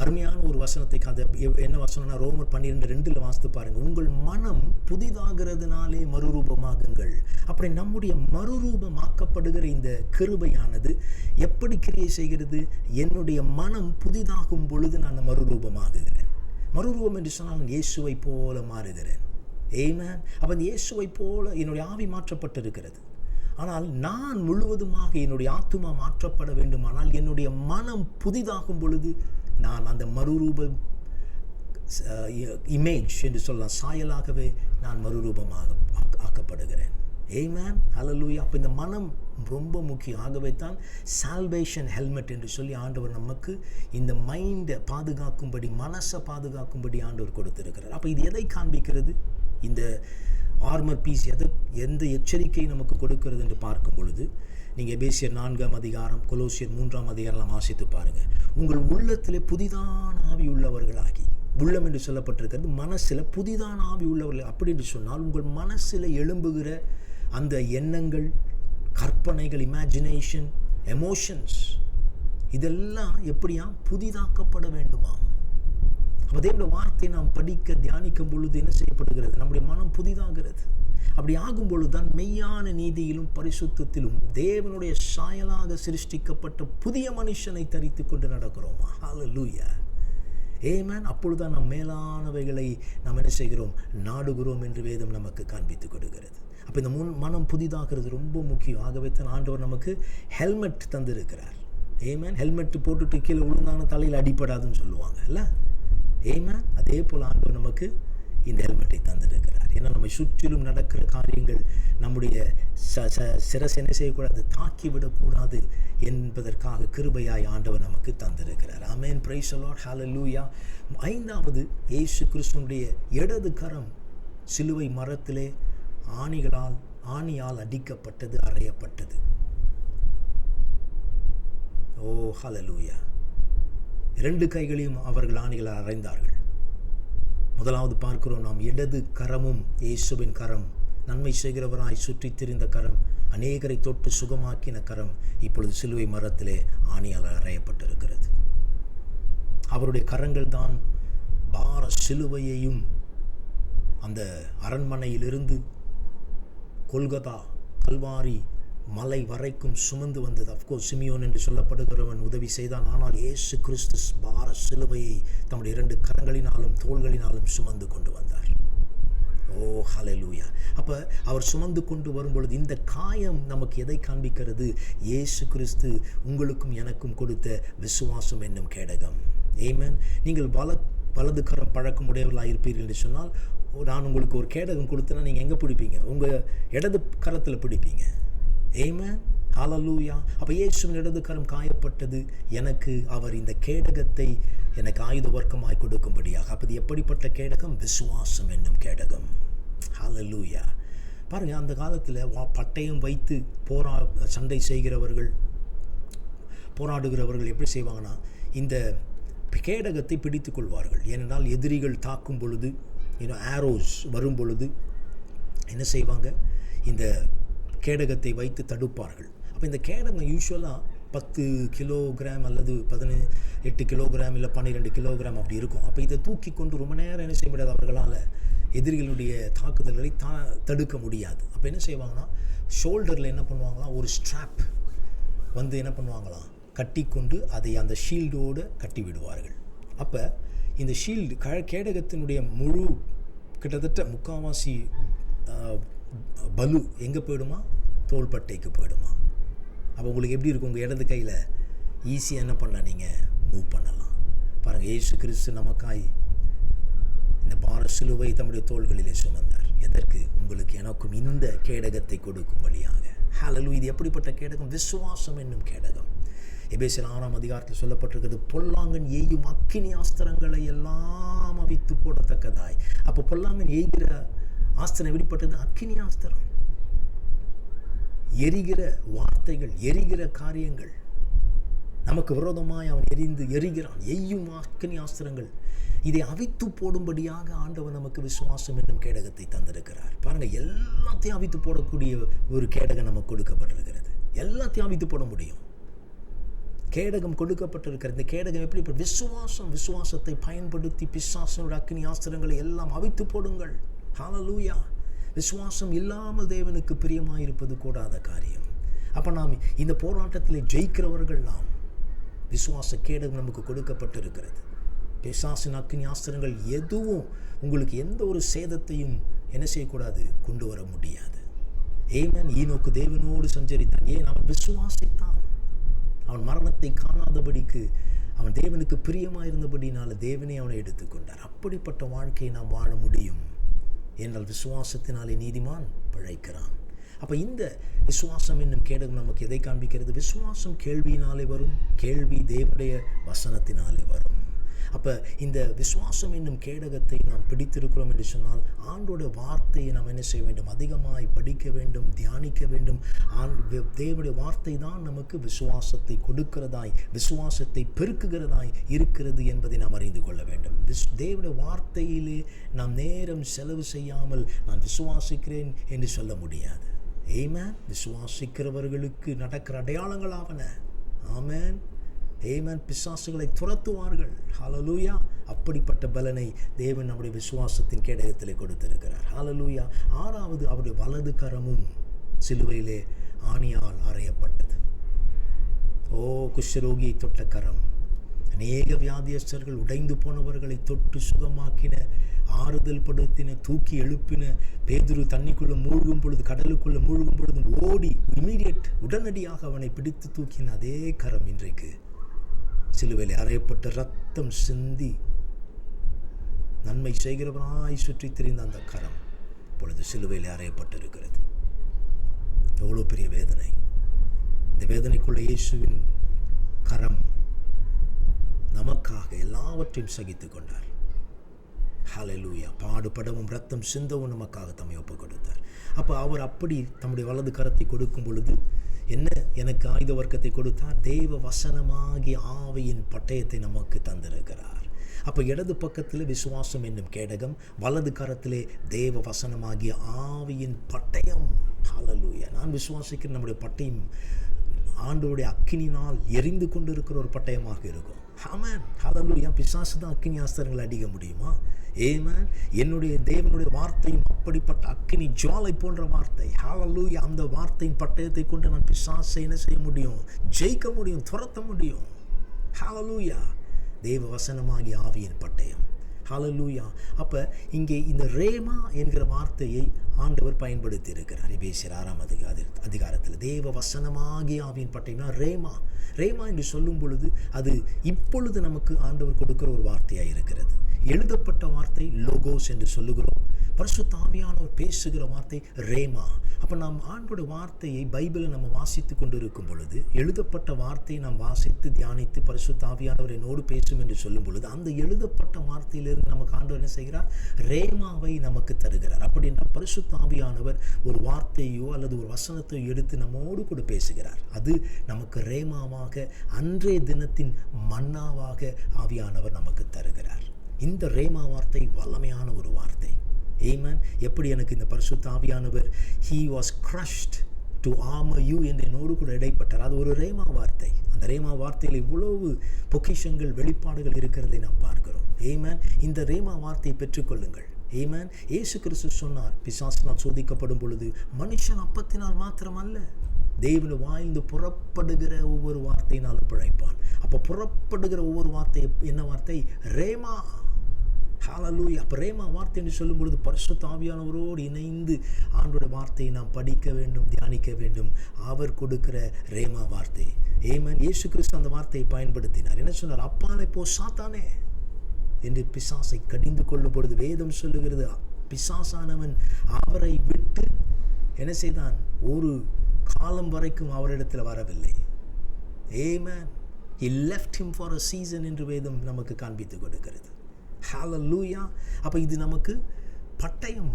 அருமையான ஒரு வசனத்தை, என்ன வசனம்னா ரோமர் 12:2 வாசித்து பாருங்க. உங்கள் மனம் புதிதாகிறதுனாலே மறுரூபமாகுங்கள். அப்படி நம்முடைய மறுரூபமாக்கப்படுகிற இந்த கிருபையானது எப்படி கிரியை செய்கிறது? என்னுடைய மனம் புதிதாகும் பொழுது நான் மறுரூபமாகுகிறேன். மறுரூபம் என்று சொன்னால் நான் இயேசுவை போல மாறுகிறேன். ஆமென். அப்போ இயேசுவை போல என்னுடைய ஆவி மாற்றப்பட்டிருக்கிறது. ஆனால் நான் முழுவதுமாக என்னுடைய ஆத்துமா மாற்றப்பட வேண்டுமானால் என்னுடைய மனம் புதிதாகும் பொழுது நான் அந்த மறுரூப இமேஜ் என்று சொல்லலாம், சாயலாகவே நான் மறுரூபமாக ஆக்கப்படுகிறேன். ஆமென். ஹல்லேலூயா. அப்போ இந்த மனம் ரொம்ப முக்கியம். ஆகவே தான் சால்வேஷன் ஹெல்மெட் என்று சொல்லி ஆண்டவர் நமக்கு இந்த மைண்டை பாதுகாக்கும்படி, மனசை பாதுகாக்கும்படி ஆண்டவர் கொடுத்திருக்கிறார். அப்போ இது எதை காண்பிக்கிறது? இந்த ஆர்மர் பீஸ் எந்த எச்சரிக்கை நமக்கு கொடுக்கிறது என்று பார்க்கும் பொழுது, நீங்கள் எபேசியர் 4 கொலோசியர் 3 வாசித்து பாருங்கள். உங்கள் உள்ளத்திலே புதிதான ஆவி உள்ளவர்களாகி, உள்ளம் என்று சொல்லப்பட்டிருக்கிறது, மனசில் புதிதான ஆவி உள்ளவர்கள். அப்படி என்று சொன்னால் உங்கள் மனசில் எழும்புகிற அந்த எண்ணங்கள், கற்பனைகள், இமேஜினேஷன், எமோஷன்ஸ், இதெல்லாம் எப்படியா புதிதாக்கப்பட வேண்டுமா? அப்போ தேவனுடைய வார்த்தையை நாம் படிக்க தியானிக்கும் பொழுது என்ன செய்யப்படுகிறது? நம்முடைய மனம் புதிதாகிறது. அப்படி ஆகும் பொழுது தான் மெய்யான நீதியிலும் பரிசுத்தத்திலும் தேவனுடைய சாயலாக சிருஷ்டிக்கப்பட்ட புதிய மனுஷனை தரித்து கொண்டு நடக்கிறோமா? ஹல்லேலூயா. ஆமென். அப்பொழுதுதான் நாம் மேலானவைகளை நாம் என்ன செய்கிறோம்? நாடுகிறோம் என்று வேதம் நமக்கு காண்பித்து கொடுக்கிறது. அப்போ இந்த மனம் புதிதாகிறது ரொம்ப முக்கியம். ஆகவே தான் ஆண்டவர் நமக்கு ஹெல்மெட் தந்திருக்கிறார். ஆமென். ஹெல்மெட் போட்டுட்டு கீழே விழுந்தான தலையில் அடிப்படாதுன்னு சொல்லுவாங்க இல்லை? ஆமென். அதே போல் ஆண்டவர் நமக்கு இந்த ஹெல்மெட்டை தந்திருக்கிறார். ஏன்னா நம்ம சுற்றிலும் நடக்கிற காரியங்கள் நம்முடைய சிரசை என்ன செய்யக்கூடாது? தாக்கிவிடக்கூடாது என்பதற்காக கிருபையாய் ஆண்டவர் நமக்கு தந்திருக்கிறார். ஆமென். Praise the Lord. ஹல்லேலூயா. 5வது, இயேசு கிறிஸ்துவினுடைய இடது கரம் சிலுவை மரத்திலே ஆணியால் அடிக்கப்பட்டது, அறையப்பட்டது. ஓ ஹல்லேலூயா. 2 கைகளையும் அவர்கள் ஆணிகளால் அறைந்தார்கள். முதலாவது பார்க்கிறோம் நாம், இடது கரமும் இயேசுவின் கரம், நன்மை செய்கிறவராய் சுற்றி திரிந்த கரம், அநேகரை தொட்டு சுகமாக்கின கரம் இப்பொழுது சிலுவை மரத்திலே ஆணியால் அறையப்பட்டிருக்கிறது. அவருடைய கரங்கள் தான் பார சிலுவையையும் அந்த அரண்மனையிலிருந்து கொல்கதா கல்வாரி மலை வரைக்கும் சுமந்து வந்தது. அஃப்கோர்ஸ் சிமியோன் என்று சொல்லப்படுகிறவன் உதவி செய்தான். ஆனால் இயேசு கிறிஸ்து பார சிலுவையை தம்முடைய 2 கரங்களினாலும் தோள்களினாலும் சுமந்து கொண்டு வந்தார். ஓ ஹல்லேலூயா. அப்போ அவர் சுமந்து கொண்டு வரும்பொழுது இந்த காயம் நமக்கு எதை காண்பிக்கிறது? இயேசு கிறிஸ்து உங்களுக்கும் எனக்கும் கொடுத்த விசுவாசம் என்னும் கேடகம். ஆமென். நீங்கள் வலது கரம் பழக்கமுடையவர்களாக இருப்பீர்கள் என்று சொன்னால் நான் உங்களுக்கு ஒரு கேடகம் கொடுத்தேன்னா நீங்கள் எங்கே பிடிப்பீங்க? உங்கள் இடது கரத்தில் பிடிப்பீங்க. ஆமென், ஹல்லேலூயா. அப்போ இயேசுவின் இடது கரம் காயப்பட்டது, எனக்கு அவர் இந்த கேடகத்தை எனக்கு ஆயுத வர்க்கமாய் கொடுக்கும்படியாக. அப்போ இது எப்படிப்பட்ட கேடகம்? விசுவாசம் என்னும் கேடகம். ஹல்லேலூயா. பாருங்கள், அந்த காலத்தில் பட்டயம் வைத்து சண்டை செய்கிறவர்கள், போராடுகிறவர்கள் எப்படி செய்வாங்கன்னா, இந்த கேடகத்தை பிடித்து கொள்வார்கள். ஏனென்றால் எதிரிகள் தாக்கும் பொழுது, ஆரோஸ் வரும் பொழுது என்ன செய்வாங்க? இந்த கேடகத்தை வைத்து தடுப்பார்கள். அப்போ இந்த கேடகம் யூஸ்வலாக 10 கிலோகிராம் அல்லது 18 கிலோகிராம் இல்லை 12 கிலோகிராம் அப்படி இருக்கும். அப்போ இதை தூக்கி கொண்டு ரொம்ப நேரம் என்ன செய்ய முடியாது, அவர்களால் எதிரிகளுடைய தாக்குதல்களை தடுக்க முடியாது. அப்போ என்ன செய்வாங்கன்னா, ஷோல்டரில் என்ன பண்ணுவாங்களாம், ஒரு ஸ்ட்ராப் வந்து என்ன பண்ணுவாங்களாம், கட்டி கொண்டு அதை அந்த ஷீல்டோடு கட்டி விடுவார்கள். அப்போ இந்த ஷீல்டு கேடகத்தினுடைய முழு கிட்டத்தட்ட முக்கால்வாசி பலு எங்கே போயிடுமா? தோள்பட்டைக்கு போயிடுமா. அப்போ உங்களுக்கு எப்படி இருக்கும்? உங்கள் இடது கையில் ஈஸியாக என்ன பண்ணலாம், நீங்கள் மூவ் பண்ணலாம். பாருங்கள், இயேசு கிறிஸ்து நமக்காய் இந்த பார சிலுவை தம்முடைய தோள்களிலே சுமந்தார். எதற்கு? உங்களுக்கு எனக்கும் இந்த கேடகத்தை கொடுக்கும் வழியாக. ஹல்லேலூயா. இது எப்படிப்பட்ட கேடகம்? விசுவாசம் என்னும் கேடகம். எபேசியர் 6ஆம் அதிகாரத்தில் சொல்லப்பட்டிருக்கிறது, பொல்லாங்கன் எய்யும் அக்கினி ஆஸ்திரங்களை எல்லாம் அவித்து போடத்தக்கதாய். அப்போ பொல்லாங்கன் எய்கிற ஆஸ்திரம் எப்படிப்பட்டது? அக்கினி ஆஸ்திரம். எரிகிற வார்த்தைகள், எரிகிற காரியங்கள், நமக்கு விரோதமாய் அவன் எரிகிறான். எய்யும் அக்கினி ஆஸ்திரங்கள், இதை அவித்து போடும்படியாக ஆண்டவர் நமக்கு விசுவாசம் என்னும் கேடகத்தை தந்திருக்கிறார். பாருங்கள், எல்லாத்தையும் அவித்து போடக்கூடிய ஒரு கேடகம் நமக்கு கொடுக்கப்பட்டிருக்கிறது. எல்லாத்தையும் அவித்து போட முடியும். கேடகம் கொடுக்கப்பட்டிருக்கிற இந்த கேடகம் எப்படி? விசுவாசத்தை பயன்படுத்தி பிசாசனோட அக்கினி ஆஸ்திரங்களை எல்லாம் அவித்து போடுங்கள். ஹல்லேலூயா. விசுவாசம் இல்லாமல் தேவனுக்கு பிரியமாயிருப்பது கூடாத காரியம். அப்போ நாம் இந்த போராட்டத்தில் ஜெயிக்கிறவர்கள் நாம். விசுவாச கேடகம் நமக்கு கொடுக்கப்பட்டிருக்கிறது. பிசாசின் அக்கினி ஆஸ்திரங்கள் எதுவும் உங்களுக்கு எந்த ஒரு சேதத்தையும் என்ன செய்யக்கூடாது, கொண்டு வர முடியாது. ஆமென். ஈனோக்கு தேவனோடு சஞ்சரித்தான். ஏன்? அவன் விசுவாசித்தான். அவன் மரணத்தை காணாதபடிக்கு அவன் தேவனுக்கு பிரியமாயிருந்தபடினால தேவனே அவனை எடுத்துக்கொண்டார். அப்படிப்பட்ட வாழ்க்கையை நாம் வாழ முடியும் என்றால் விசுவாசத்தினாலே நீதிமான் பிழைக்கிறான். அப்போ இந்த விசுவாசம் என்னும் கேடகம் நமக்கு எதை காண்பிக்கிறது? விசுவாசம் கேள்வியினாலே வரும், கேள்வி தேவனுடைய வசனத்தினாலே வரும். அப்போ இந்த விசுவாசம் என்னும் கேடகத்தை நாம் பிடித்திருக்கிறோம் என்று சொன்னால் ஆண்டோட வார்த்தையை நாம் என்ன செய்ய வேண்டும்? அதிகமாய் படிக்க வேண்டும், தியானிக்க வேண்டும். தேவனுடைய வார்த்தை தான் நமக்கு விசுவாசத்தை கொடுக்கிறதாய், விசுவாசத்தை பெருக்குகிறதாய் இருக்கிறது என்பதை நாம் அறிந்து கொள்ள வேண்டும். தேவனுடைய வார்த்தையிலே நாம் நேரம் செலவு செய்யாமல் நான் விசுவாசிக்கிறேன் என்று சொல்ல முடியாது. ஆமென். விசுவாசிக்கிறவர்களுக்கு நடக்கிற அடையாளங்களாவன. ஆமென். ஆமென். பிசாசுகளை துரத்துவார்கள். ஹல்லேலூயா. அப்படிப்பட்ட பலனை தேவன் நம்முடைய விசுவாசத்தின் கேடகத்திலே கொடுத்திருக்கிறார். ஹல்லேலூயா. 6வது, அவருடைய வலது கரமும் சிலுவையிலே ஆணியால் அறையப்பட்டது. குஷ்டரோகியை தொட்ட கரம், அநேக வியாதியஸ்தர்கள், உடைந்து போனவர்களை தொட்டு சுகமாக்கின, ஆறுதல் படுத்தின, தூக்கி எழுப்பின. பேதுரு தண்ணிக்குள்ளே மூழ்கும் பொழுது, கடலுக்குள்ளே மூழ்கும் பொழுது ஓடி உடனடியாக அவனை பிடித்து தூக்கின அதே கரம் இன்றைக்கு சிலுவையில் அறையப்பட்ட ரத்தம் சிந்தி நன்மை செய்கிறவராய் சுற்றி திரிந்த அந்த கரம் இப்பொழுது சிலுவையில் அறையப்பட்டிருக்கிறது. எவ்வளோ பெரிய வேதனை! இந்த வேதனைக்குள்ள இயேசுவின் கரம் நமக்காக எல்லாவற்றையும் சகித்து கொண்டார். ஹல்லேலூயா. பாடுபடவும் ரத்தம் சிந்தவும் நமக்காக தம்மை ஒப்புக் கொடுத்தார். அப்போ அவர் அப்படி தம்முடைய வலது கரத்தை கொடுக்கும் பொழுது என்ன எனக்கு ஆயுத வர்க்கத்தை கொடுத்தார்? தேவ வசனமாகி ஆவியின் பட்டயத்தை நமக்கு தந்திருக்கிறார். அப்போ இடது பக்கத்தில் விசுவாசம் என்னும் கேடகம், வலது கரத்திலே தேவ வசனமாகிய ஆவியின் பட்டயம். ஹல்லேலூயா. நான் விசுவாசிக்கிற நம்முடைய பட்டயம் ஆண்டவருடைய அக்கினினால் எரிந்து கொண்டு இருக்கிற ஒரு பட்டயமாக இருக்கும். ஆமென். ஹல்லேலூயா. பிசாசு தான் அக்கினி ஆஸ்திரங்களை அடிக்க முடியுமா? ஆமென். என்னுடைய தேவனுடைய வார்த்தையும் அப்படிப்பட்ட அக்கினி ஜுவாலை போன்ற வார்த்தை. ஹல்லேலூயா. அந்த வார்த்தையின் பட்டயத்தை கொண்டு நான் பிசாசை என்ன செய்ய முடியும்? ஜெயிக்க முடியும், துரத்த முடியும். ஹல்லேலூயா. தேவ வசனமாகிய ஆவியின் பட்டயம். ஹல்லேலூயா. அப்போ இங்கே இந்த ரேமா என்கிற வார்த்தையை ஆண்டவர் பயன்படுத்தி இருக்கிறார். எபேசியர் 6ஆம் அதிகாரத்தில் தேவ வசனமாகிய ஆவியின் பட்டயம்னா ரேமா. ரேமா என்று சொல்லும் பொழுது அது இப்பொழுது நமக்கு ஆண்டவர் கொடுக்கிற ஒரு வார்த்தையாக இருக்கிறது. எழுதப்பட்ட வார்த்தை லோகோஸ் என்று சொல்லுகிறோம். பரிசுத்த ஆவியானவர் பேசுகிற வார்த்தை ரேமா. அப்போ நாம் ஆண்டோட வார்த்தையை பைபிளை நம்ம வாசித்து கொண்டு இருக்கும் பொழுது, எழுதப்பட்ட வார்த்தையை நாம் வாசித்து தியானித்து பரிசுத்த ஆவியானவர் என்னோடு பேசும் என்று சொல்லும் பொழுது, அந்த எழுதப்பட்ட வார்த்தையிலிருந்து நமக்கு ஆண்டவர் என்ன செய்கிறார்? ரேமாவை நமக்கு தருகிறார். அப்படின்னா பரிசுத்த ஆவியானவர் ஒரு வார்த்தையோ அல்லது ஒரு வசனத்தையோ எடுத்து நம்மோடு கூட பேசுகிறார். அது நமக்கு ரேமாவாக, அன்றைய தினத்தின் மன்னாவாக ஆவியானவர் நமக்கு தருகிறார். இந்த ரேமா வார்த்தை வல்லமையான ஒரு வார்த்தை. ஆமென். எப்படி எனக்கு இந்த பரிசுத்த ஆவியானவர் he was crushed to armor you என்று என்னோடு கூட இடைப்பட்டார். அது ஒரு ரேமா வார்த்தை. அந்த ரேமா வார்த்தையில் இவ்வளவு பொக்கிஷங்கள், வெளிப்பாடுகள் இருக்கிறதை நாம் பார்க்கிறோம். ஆமென். இந்த ரேமா வார்த்தையை பெற்றுக்கொள்ளுங்கள். ஆமென். இயேசு கிறிஸ்து சொன்னார், பிசாசினால் சோதிக்கப்படும் பொழுது மனுஷன் அப்பத்தினால் மாத்திரமல்ல, தேவன் வாய்ந்து புறப்படுகிற ஒவ்வொரு வார்த்தையினால் பிழைப்பான். அப்போ புறப்படுகிற ஒவ்வொரு வார்த்தை என்ன வார்த்தை? ரேமா. ஹல்லேலூயா. அப்போ ரேமா வார்த்தை என்று சொல்லும் பொழுது பரிசுத்த ஆவியானவரோடு இணைந்து ஆண்டோட வார்த்தையை நாம் படிக்க வேண்டும், தியானிக்க வேண்டும். அவர் கொடுக்கிற ரேமா வார்த்தை. ஆமென். இயேசு கிறிஸ்து அந்த வார்த்தையை பயன்படுத்தினார். என்ன சொன்னார்? அப்பாலே போ சாத்தானே என்று பிசாசை கடிந்து கொள்ளும் பொழுது வேதம் சொல்லுகிறது, பிசாசானவன் அவரை விட்டு என்ன செய்தான்? ஒரு காலம் வரைக்கும் அவரிடத்தில் வரவில்லை. ஆமென். He left him for a season என்று வேதம் நமக்கு காண்பித்து கொடுக்கிறது. ஹல்லேலூயா. அப்போ இது நமக்கு பட்டயம்.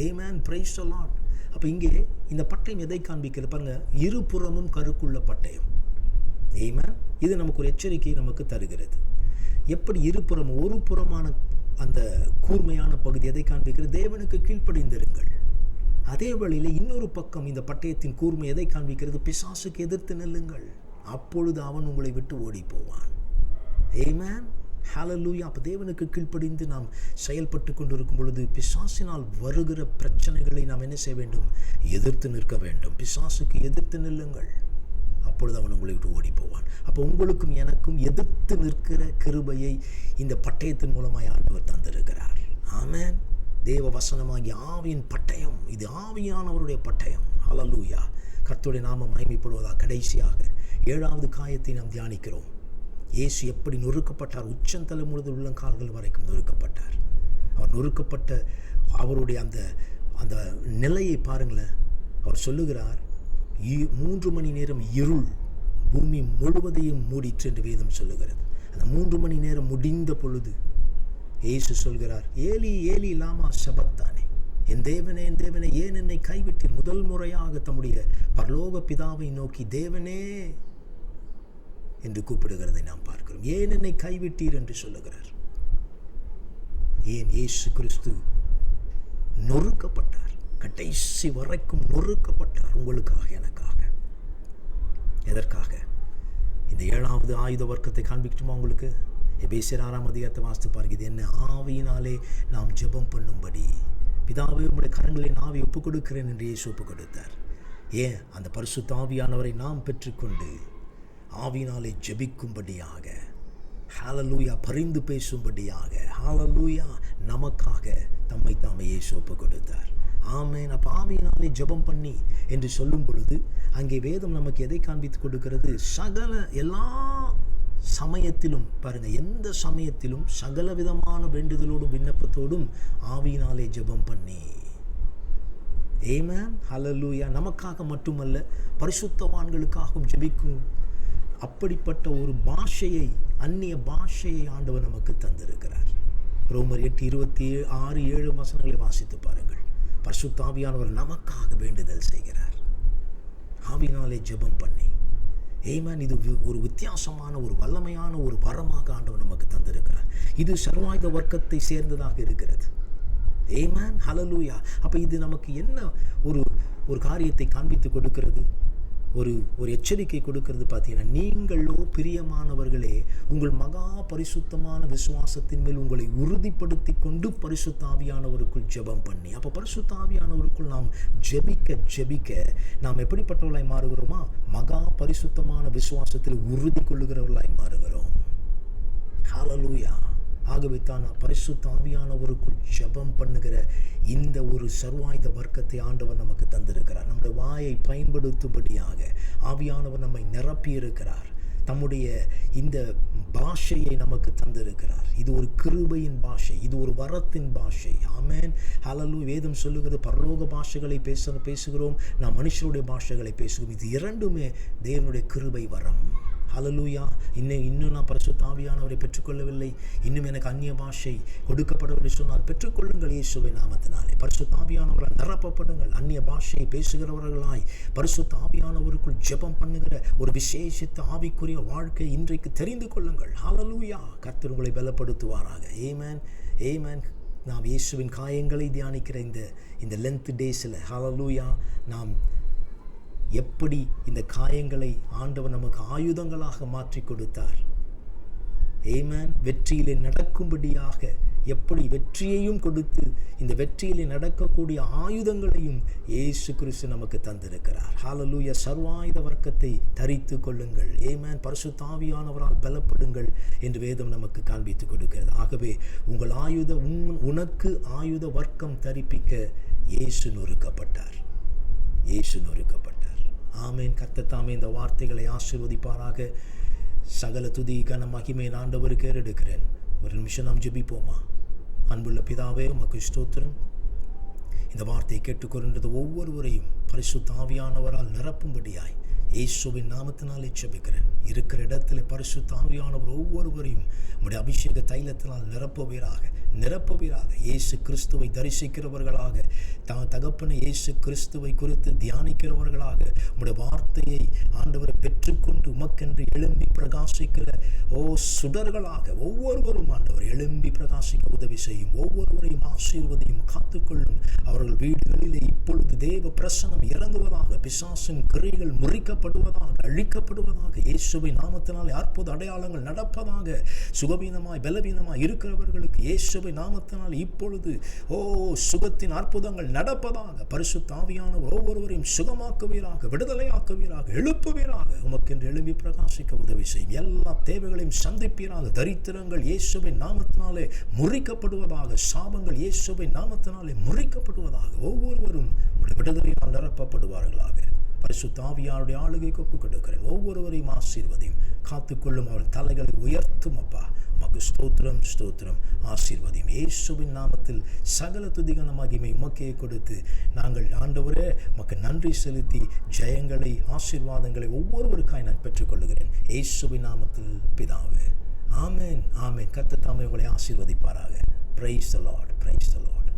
ஆமென். Praise the Lord. அப்போ இங்கே இந்த பட்டயம் எதை காண்பிக்கிறது பாருங்க? இருபுறமும் கருக்குள்ள பட்டயம். ஆமென். இது நமக்கு ஒரு எச்சரிக்கையை நமக்கு தருகிறது. எப்படி இருபுறம், ஒரு புறமான அந்த கூர்மையான பகுதி எதை காண்பிக்கிறது? தேவனுக்கு கீழ்ப்படிந்திருங்கள். அதே வழியில் இன்னொரு பக்கம் இந்த பட்டயத்தின் கூர்மை எதை காண்பிக்கிறது? பிசாசுக்கு எதிர்த்து நில்லுங்கள், அப்பொழுது அவன் உங்களை விட்டு ஓடி போவான். ஆமென். ஹல்லேலூயா. அப்போ தேவனுக்கு கீழ்ப்படிந்து நாம் செயல்பட்டு கொண்டிருக்கும் பொழுது பிசாசினால் வருகிற பிரச்சனைகளை நாம் என்ன செய்ய வேண்டும்? எதிர்த்து நிற்க வேண்டும். பிசாசுக்கு எதிர்த்து நில்லுங்கள், அப்பொழுது அவன் உங்களை விட்டு ஓடி போவான். அப்போ உங்களுக்கும் எனக்கும் எதிர்த்து நிற்கிற கிருபையை இந்த பட்டயத்தின் மூலமாய் ஆண்டவர் தந்திருக்கிறார். ஆமென். தேவ வசனமாகிய ஆவியின் பட்டயம், இது ஆவியானவருடைய பட்டயம். ஹல்லேலூயா. கர்த்தருடைய நாமம் மகிமைப்படுவதாக. கடைசியாக 7வது காயத்தை நாம் தியானிக்கிறோம். இயேசு எப்படி நொறுக்கப்பட்டார்? உச்சந்தலை முழுது உள்ளங்கால்கள் வரைக்கும் நொறுக்கப்பட்டார். அவர் நொறுக்கப்பட்ட அவருடைய அந்த நிலையை பாருங்களேன். அவர் சொல்லுகிறார், 3 மணி நேரம் இருள் பூமி முழுவதையும் மூடிற்று என்று வேதம் சொல்லுகிறது. அந்த 3 மணி நேரம் முடிந்த பொழுது இயேசு சொல்கிறார், ஏலி ஏலி லாமா சபக்தானே, என் தேவனே என் தேவனே ஏன் என்னை கைவிட்டு? முதல் முறையாக தம்முடைய பரலோக பிதாவை நோக்கி தேவனே என்று கூப்பிடுகிறதை நாம் பார்க்கிறோம். ஏன் என்னை கைவிட்டீர் என்று சொல்லுகிறார். ஏன்? இயேசு கிறிஸ்து நொறுக்கப்பட்டார், கடைசி வரைக்கும் நொறுக்கப்பட்டார், உங்களுக்காக, எனக்காக. எதற்காக? இந்த 7வது ஆயுத வர்க்கத்தை காண்பிக்குமா உங்களுக்கு? எபேசியர் 6ஆம் அதிகாரத்தை வாசித்து பாருங்க. இது என்ன? ஆவியினாலே நாம் ஜெபம் பண்ணும்படி. பிதாவே உம்முடைய கரங்களை ஆவி ஒப்புக் கொடுக்கிறேன் என்று இயேசு ஒப்புக் கொடுத்தார். ஏன்? அந்த பரிசுத்த ஆவியானவரை நாம் பெற்றுக்கொண்டு ஆவியினாலே ஜெபிக்கும்படியாக, ஹல்லேலூயா, பரிந்து பேசும்படியாக, ஹல்லேலூயா, நமக்காக தம்மை தாமே இயேசு ஒப்புக் கொடுத்தார். ஆமென். அப்போ ஆவியினாலே ஜெபம் பண்ணி என்று சொல்லும் பொழுது அங்கே வேதம் நமக்கு எதை காண்பித்து கொடுக்கிறது? சகல எல்லா சமயத்திலும் பாருங்க, எந்த சமயத்திலும் சகல விதமான வேண்டுதலோடும் விண்ணப்பத்தோடும் ஆவியினாலே ஜெபம் பண்ணி. ஆமென். ஹல்லேலூயா. நமக்காக மட்டுமல்ல, பரிசுத்தவான்களுக்காகவும் ஜெபிக்கும் அப்படிப்பட்ட ஒரு பாஷையை, அந்நிய பாஷையை ஆண்டவர் நமக்கு தந்திருக்கிறார். ரோமர் 8:26-7 வசனங்களை வாசித்து பாருங்கள். பரிசுத்த ஆவியானவர் நமக்காக வேண்டுதல் செய்கிறார், ஆவியினாலே ஜெபம் பண்ணி. ஆமென். இது ஒரு வித்தியாசமான, ஒரு வல்லமையான ஒரு வரமாக ஆண்டவர் நமக்கு தந்திருக்கிறார். இது சர்வாயுத வர்க்கத்தை சேர்ந்ததாக இருக்கிறது. ஆமென். ஹல்லேலூயா. அப்போ இது நமக்கு என்ன ஒரு காரியத்தை காண்பித்து கொடுக்கிறது? ஒரு எச்சரிக்கை கொடுக்கிறது. பார்த்தீங்கன்னா, நீங்களோ பிரியமானவர்களே உங்கள் மகா பரிசுத்தமான விசுவாசத்தின் மேல் உங்களை உறுதிப்படுத்தி கொண்டு பரிசுத்த ஆவியானவருக்குள் ஜெபம் பண்ணி. அப்போ பரிசுத்த ஆவியானவருக்குள் நாம் ஜெபிக்க நாம் எப்படிப்பட்டவர்களாய் மாறுகிறோமா? மகா பரிசுத்தமான விசுவாசத்தில் உறுதி கொள்ளுகிறவர்களாய் மாறுகிறோம். ஹல்லேலூயா. ஆகவே தான் பரிசுத்த ஆவியானவருக்குள் ஜெபம் பண்ணுகிற இந்த ஒரு சர்வாயுத வர்க்கத்தை ஆண்டவர் நமக்கு தந்திருக்கிறார். நம்முடைய வாயை பயன்படுத்தும்படியாக ஆவியானவர் நம்மை நிரப்பி இருக்கிறார். தம்முடைய இந்த பாஷையை நமக்கு தந்திருக்கிறார். இது ஒரு கிருபையின் பாஷை, இது ஒரு வரத்தின் பாஷை. ஆமென், ஹல்லேலூயா. வேதம் சொல்லுகிறது, பரலோக பாஷைகளை பேசுகிறோம், நாம் மனுஷருடைய பாஷைகளை பேசுகிறோம். இது இரண்டுமே தேவனுடைய கிருபை வரம். ஹல்லேலூயா. இன்னும் நான் பரிசுத்த ஆவியானவரை பெற்றுக்கொள்ளவில்லை, இன்னும் எனக்கு அந்நிய பாஷை கொடுக்கப்படவில்லை சொன்னால் பெற்றுக்கொள்ளுங்கள் இயேசுவின் நாமத்தினாலே. பரிசுத்த ஆவியானவரால் நிரப்பப்படுங்கள். அந்நிய பாஷையை பேசுகிறவர்களாய் பரிசுத்த ஆவியானவருக்குள் ஜெபம் பண்ணுகிற ஒரு விசேஷித்த ஆவிக்குரிய வாழ்க்கை இன்றைக்கு தெரிந்து கொள்ளுங்கள். ஹல்லேலூயா. கர்த்தர் உங்களை பலப்படுத்துவாராக. ஆமென், ஆமென். நாம் இயேசுவின் காயங்களை தியானிக்கிற இந்த லென்த் டேஸில் ஹல்லேலூயா, நாம் எப்படி இந்த காயங்களை ஆண்டவர் நமக்கு ஆயுதங்களாக மாற்றி கொடுத்தார். ஆமென். வெற்றியிலே நடக்கும்படியாக எப்படி வெற்றியையும் கொடுத்து இந்த வெற்றியிலே நடக்கக்கூடிய ஆயுதங்களையும் இயேசு கிறிஸ்து நமக்கு தந்திருக்கிறார். ஹல்லேலூயா. சர்வாயுத வர்க்கத்தை தரித்து கொள்ளுங்கள். ஆமென். பரிசுத்த ஆவியானவரால் பலப்படுங்கள் என்று வேதம் நமக்கு காண்பித்து கொடுக்கிறது. ஆகவே உங்கள் உனக்கு ஆயுத வர்க்கம் தரிப்பிக்க இயேசு நொறுக்கப்பட்டார். இயேசு நொறுக்கப்பட்டார். ஆமென். கர்த்தர் தாமே இந்த வார்த்தைகளை ஆசீர்வதிப்பாராக. சகல துதி கன மகிமை ஆண்டவருக்கு ஏறெடுக்கிறேன். ஒரு நிமிஷம் நாம் ஜெபிப்போமா? அன்புள்ள பிதாவே, உமக்கு ஸ்தோத்திரம். இந்த வார்த்தையை கேட்டுக்கொண்டிருந்த ஒவ்வொருவரையும் பரிசுத்த ஆவியானவரால் நிரப்பும்படியாய் இயேசுவின் நாமத்தினாலே ஜெபிக்கிறேன். இருக்கிற இடத்துல பரிசுத்த ஆவியானவர் ஒவ்வொருவரையும் உம்முடைய அபிஷேக தைலத்தினால் நிரப்புவீராக. இயேசு கிறிஸ்துவை தரிசிக்கிறவர்களாக, தகப்பனை இயேசு கிறிஸ்துவை குறித்து தியானிக்கிறவர்களாக, உம்முடைய வார்த்தையை ஆண்டவரை பெற்றுக்கொண்டு உமக்கென்று எழும்பி பிரகாசிக்கிற சுடர்களாக ஒவ்வொருவரும் ஆண்டவர் எழும்பி பிரகாசிக்க உதவி செய்யும். ஒவ்வொருவரையும் ஆசீர்வதியும், காத்துக்கொள்ளும். அவர்கள் வீடுகளிலே இப்பொழுது தேவ பிரசனம் இறங்குவதாக, பிசாசின் கிரைகள் முறிக்கப்படுவதாக, அழிக்கப்படுவதாக, இயேசுவின் நாமத்தினாலே அற்புத அடையாளங்கள் நடப்பதாக. சுகவீனமாய் பலவீனமாய் இருக்கிறவர்களுக்கு இயேசுவின் நாமத்தினால் இப்பொழுது சுகத்தின் அற்புதங்கள் நடப்பதாக. பரிசுத்த ஆவியானவர் ஒவ்வொருவரையும் சுகமாக்குவீராக, விடுதலையாக்குவீராக, எழுப்புவீராக. உமக்கென்று எழும்பி பிரகாசிக்க உதவி செய்யும். எல்லா தேவைகளையும் சந்திப்பீராக. தரித்திரங்கள் இயேசுவின் நாமத்தினாலே முறிக்கப்படுவதாக. சாபங்கள் இயேசுவின் நாமத்தினாலே முறிக்கப்படுவதாக. ஒவ்வொருவரும் விடுதலையால் நிரப்பப்படுவார்களாக. பரிசுத்த ஆவியானுடைய ஆளுகைக்கு ஒப்புக் கொடுக்கிறேன். ஒவ்வொருவரையும் ஆசீர்வதியும், காத்துக்கொள்ளும். அவள் தலைகளை உயர்த்தும். அப்பா, உமக்கு ஸ்தோத்திரம், ஸ்தோத்திரம். ஆசீர்வதியும். இயேசுவின் நாமத்தில் சகல துதிகன மகிமை உமக்கே கொடுத்து நாங்கள் ஆண்டவரே உமக்கு நன்றி செலுத்தி ஜெயங்களை, ஆசீர்வாதங்களை ஒவ்வொருவருக்காய் நான் பெற்றுக்கொள்கிறேன். இயேசுவின் நாமத்தில் பிதாவே. ஆமென், ஆமென். கர்த்தர் தாமே உங்களை ஆசீர்வதிப்பாராக. Price the Lord, price the Lord.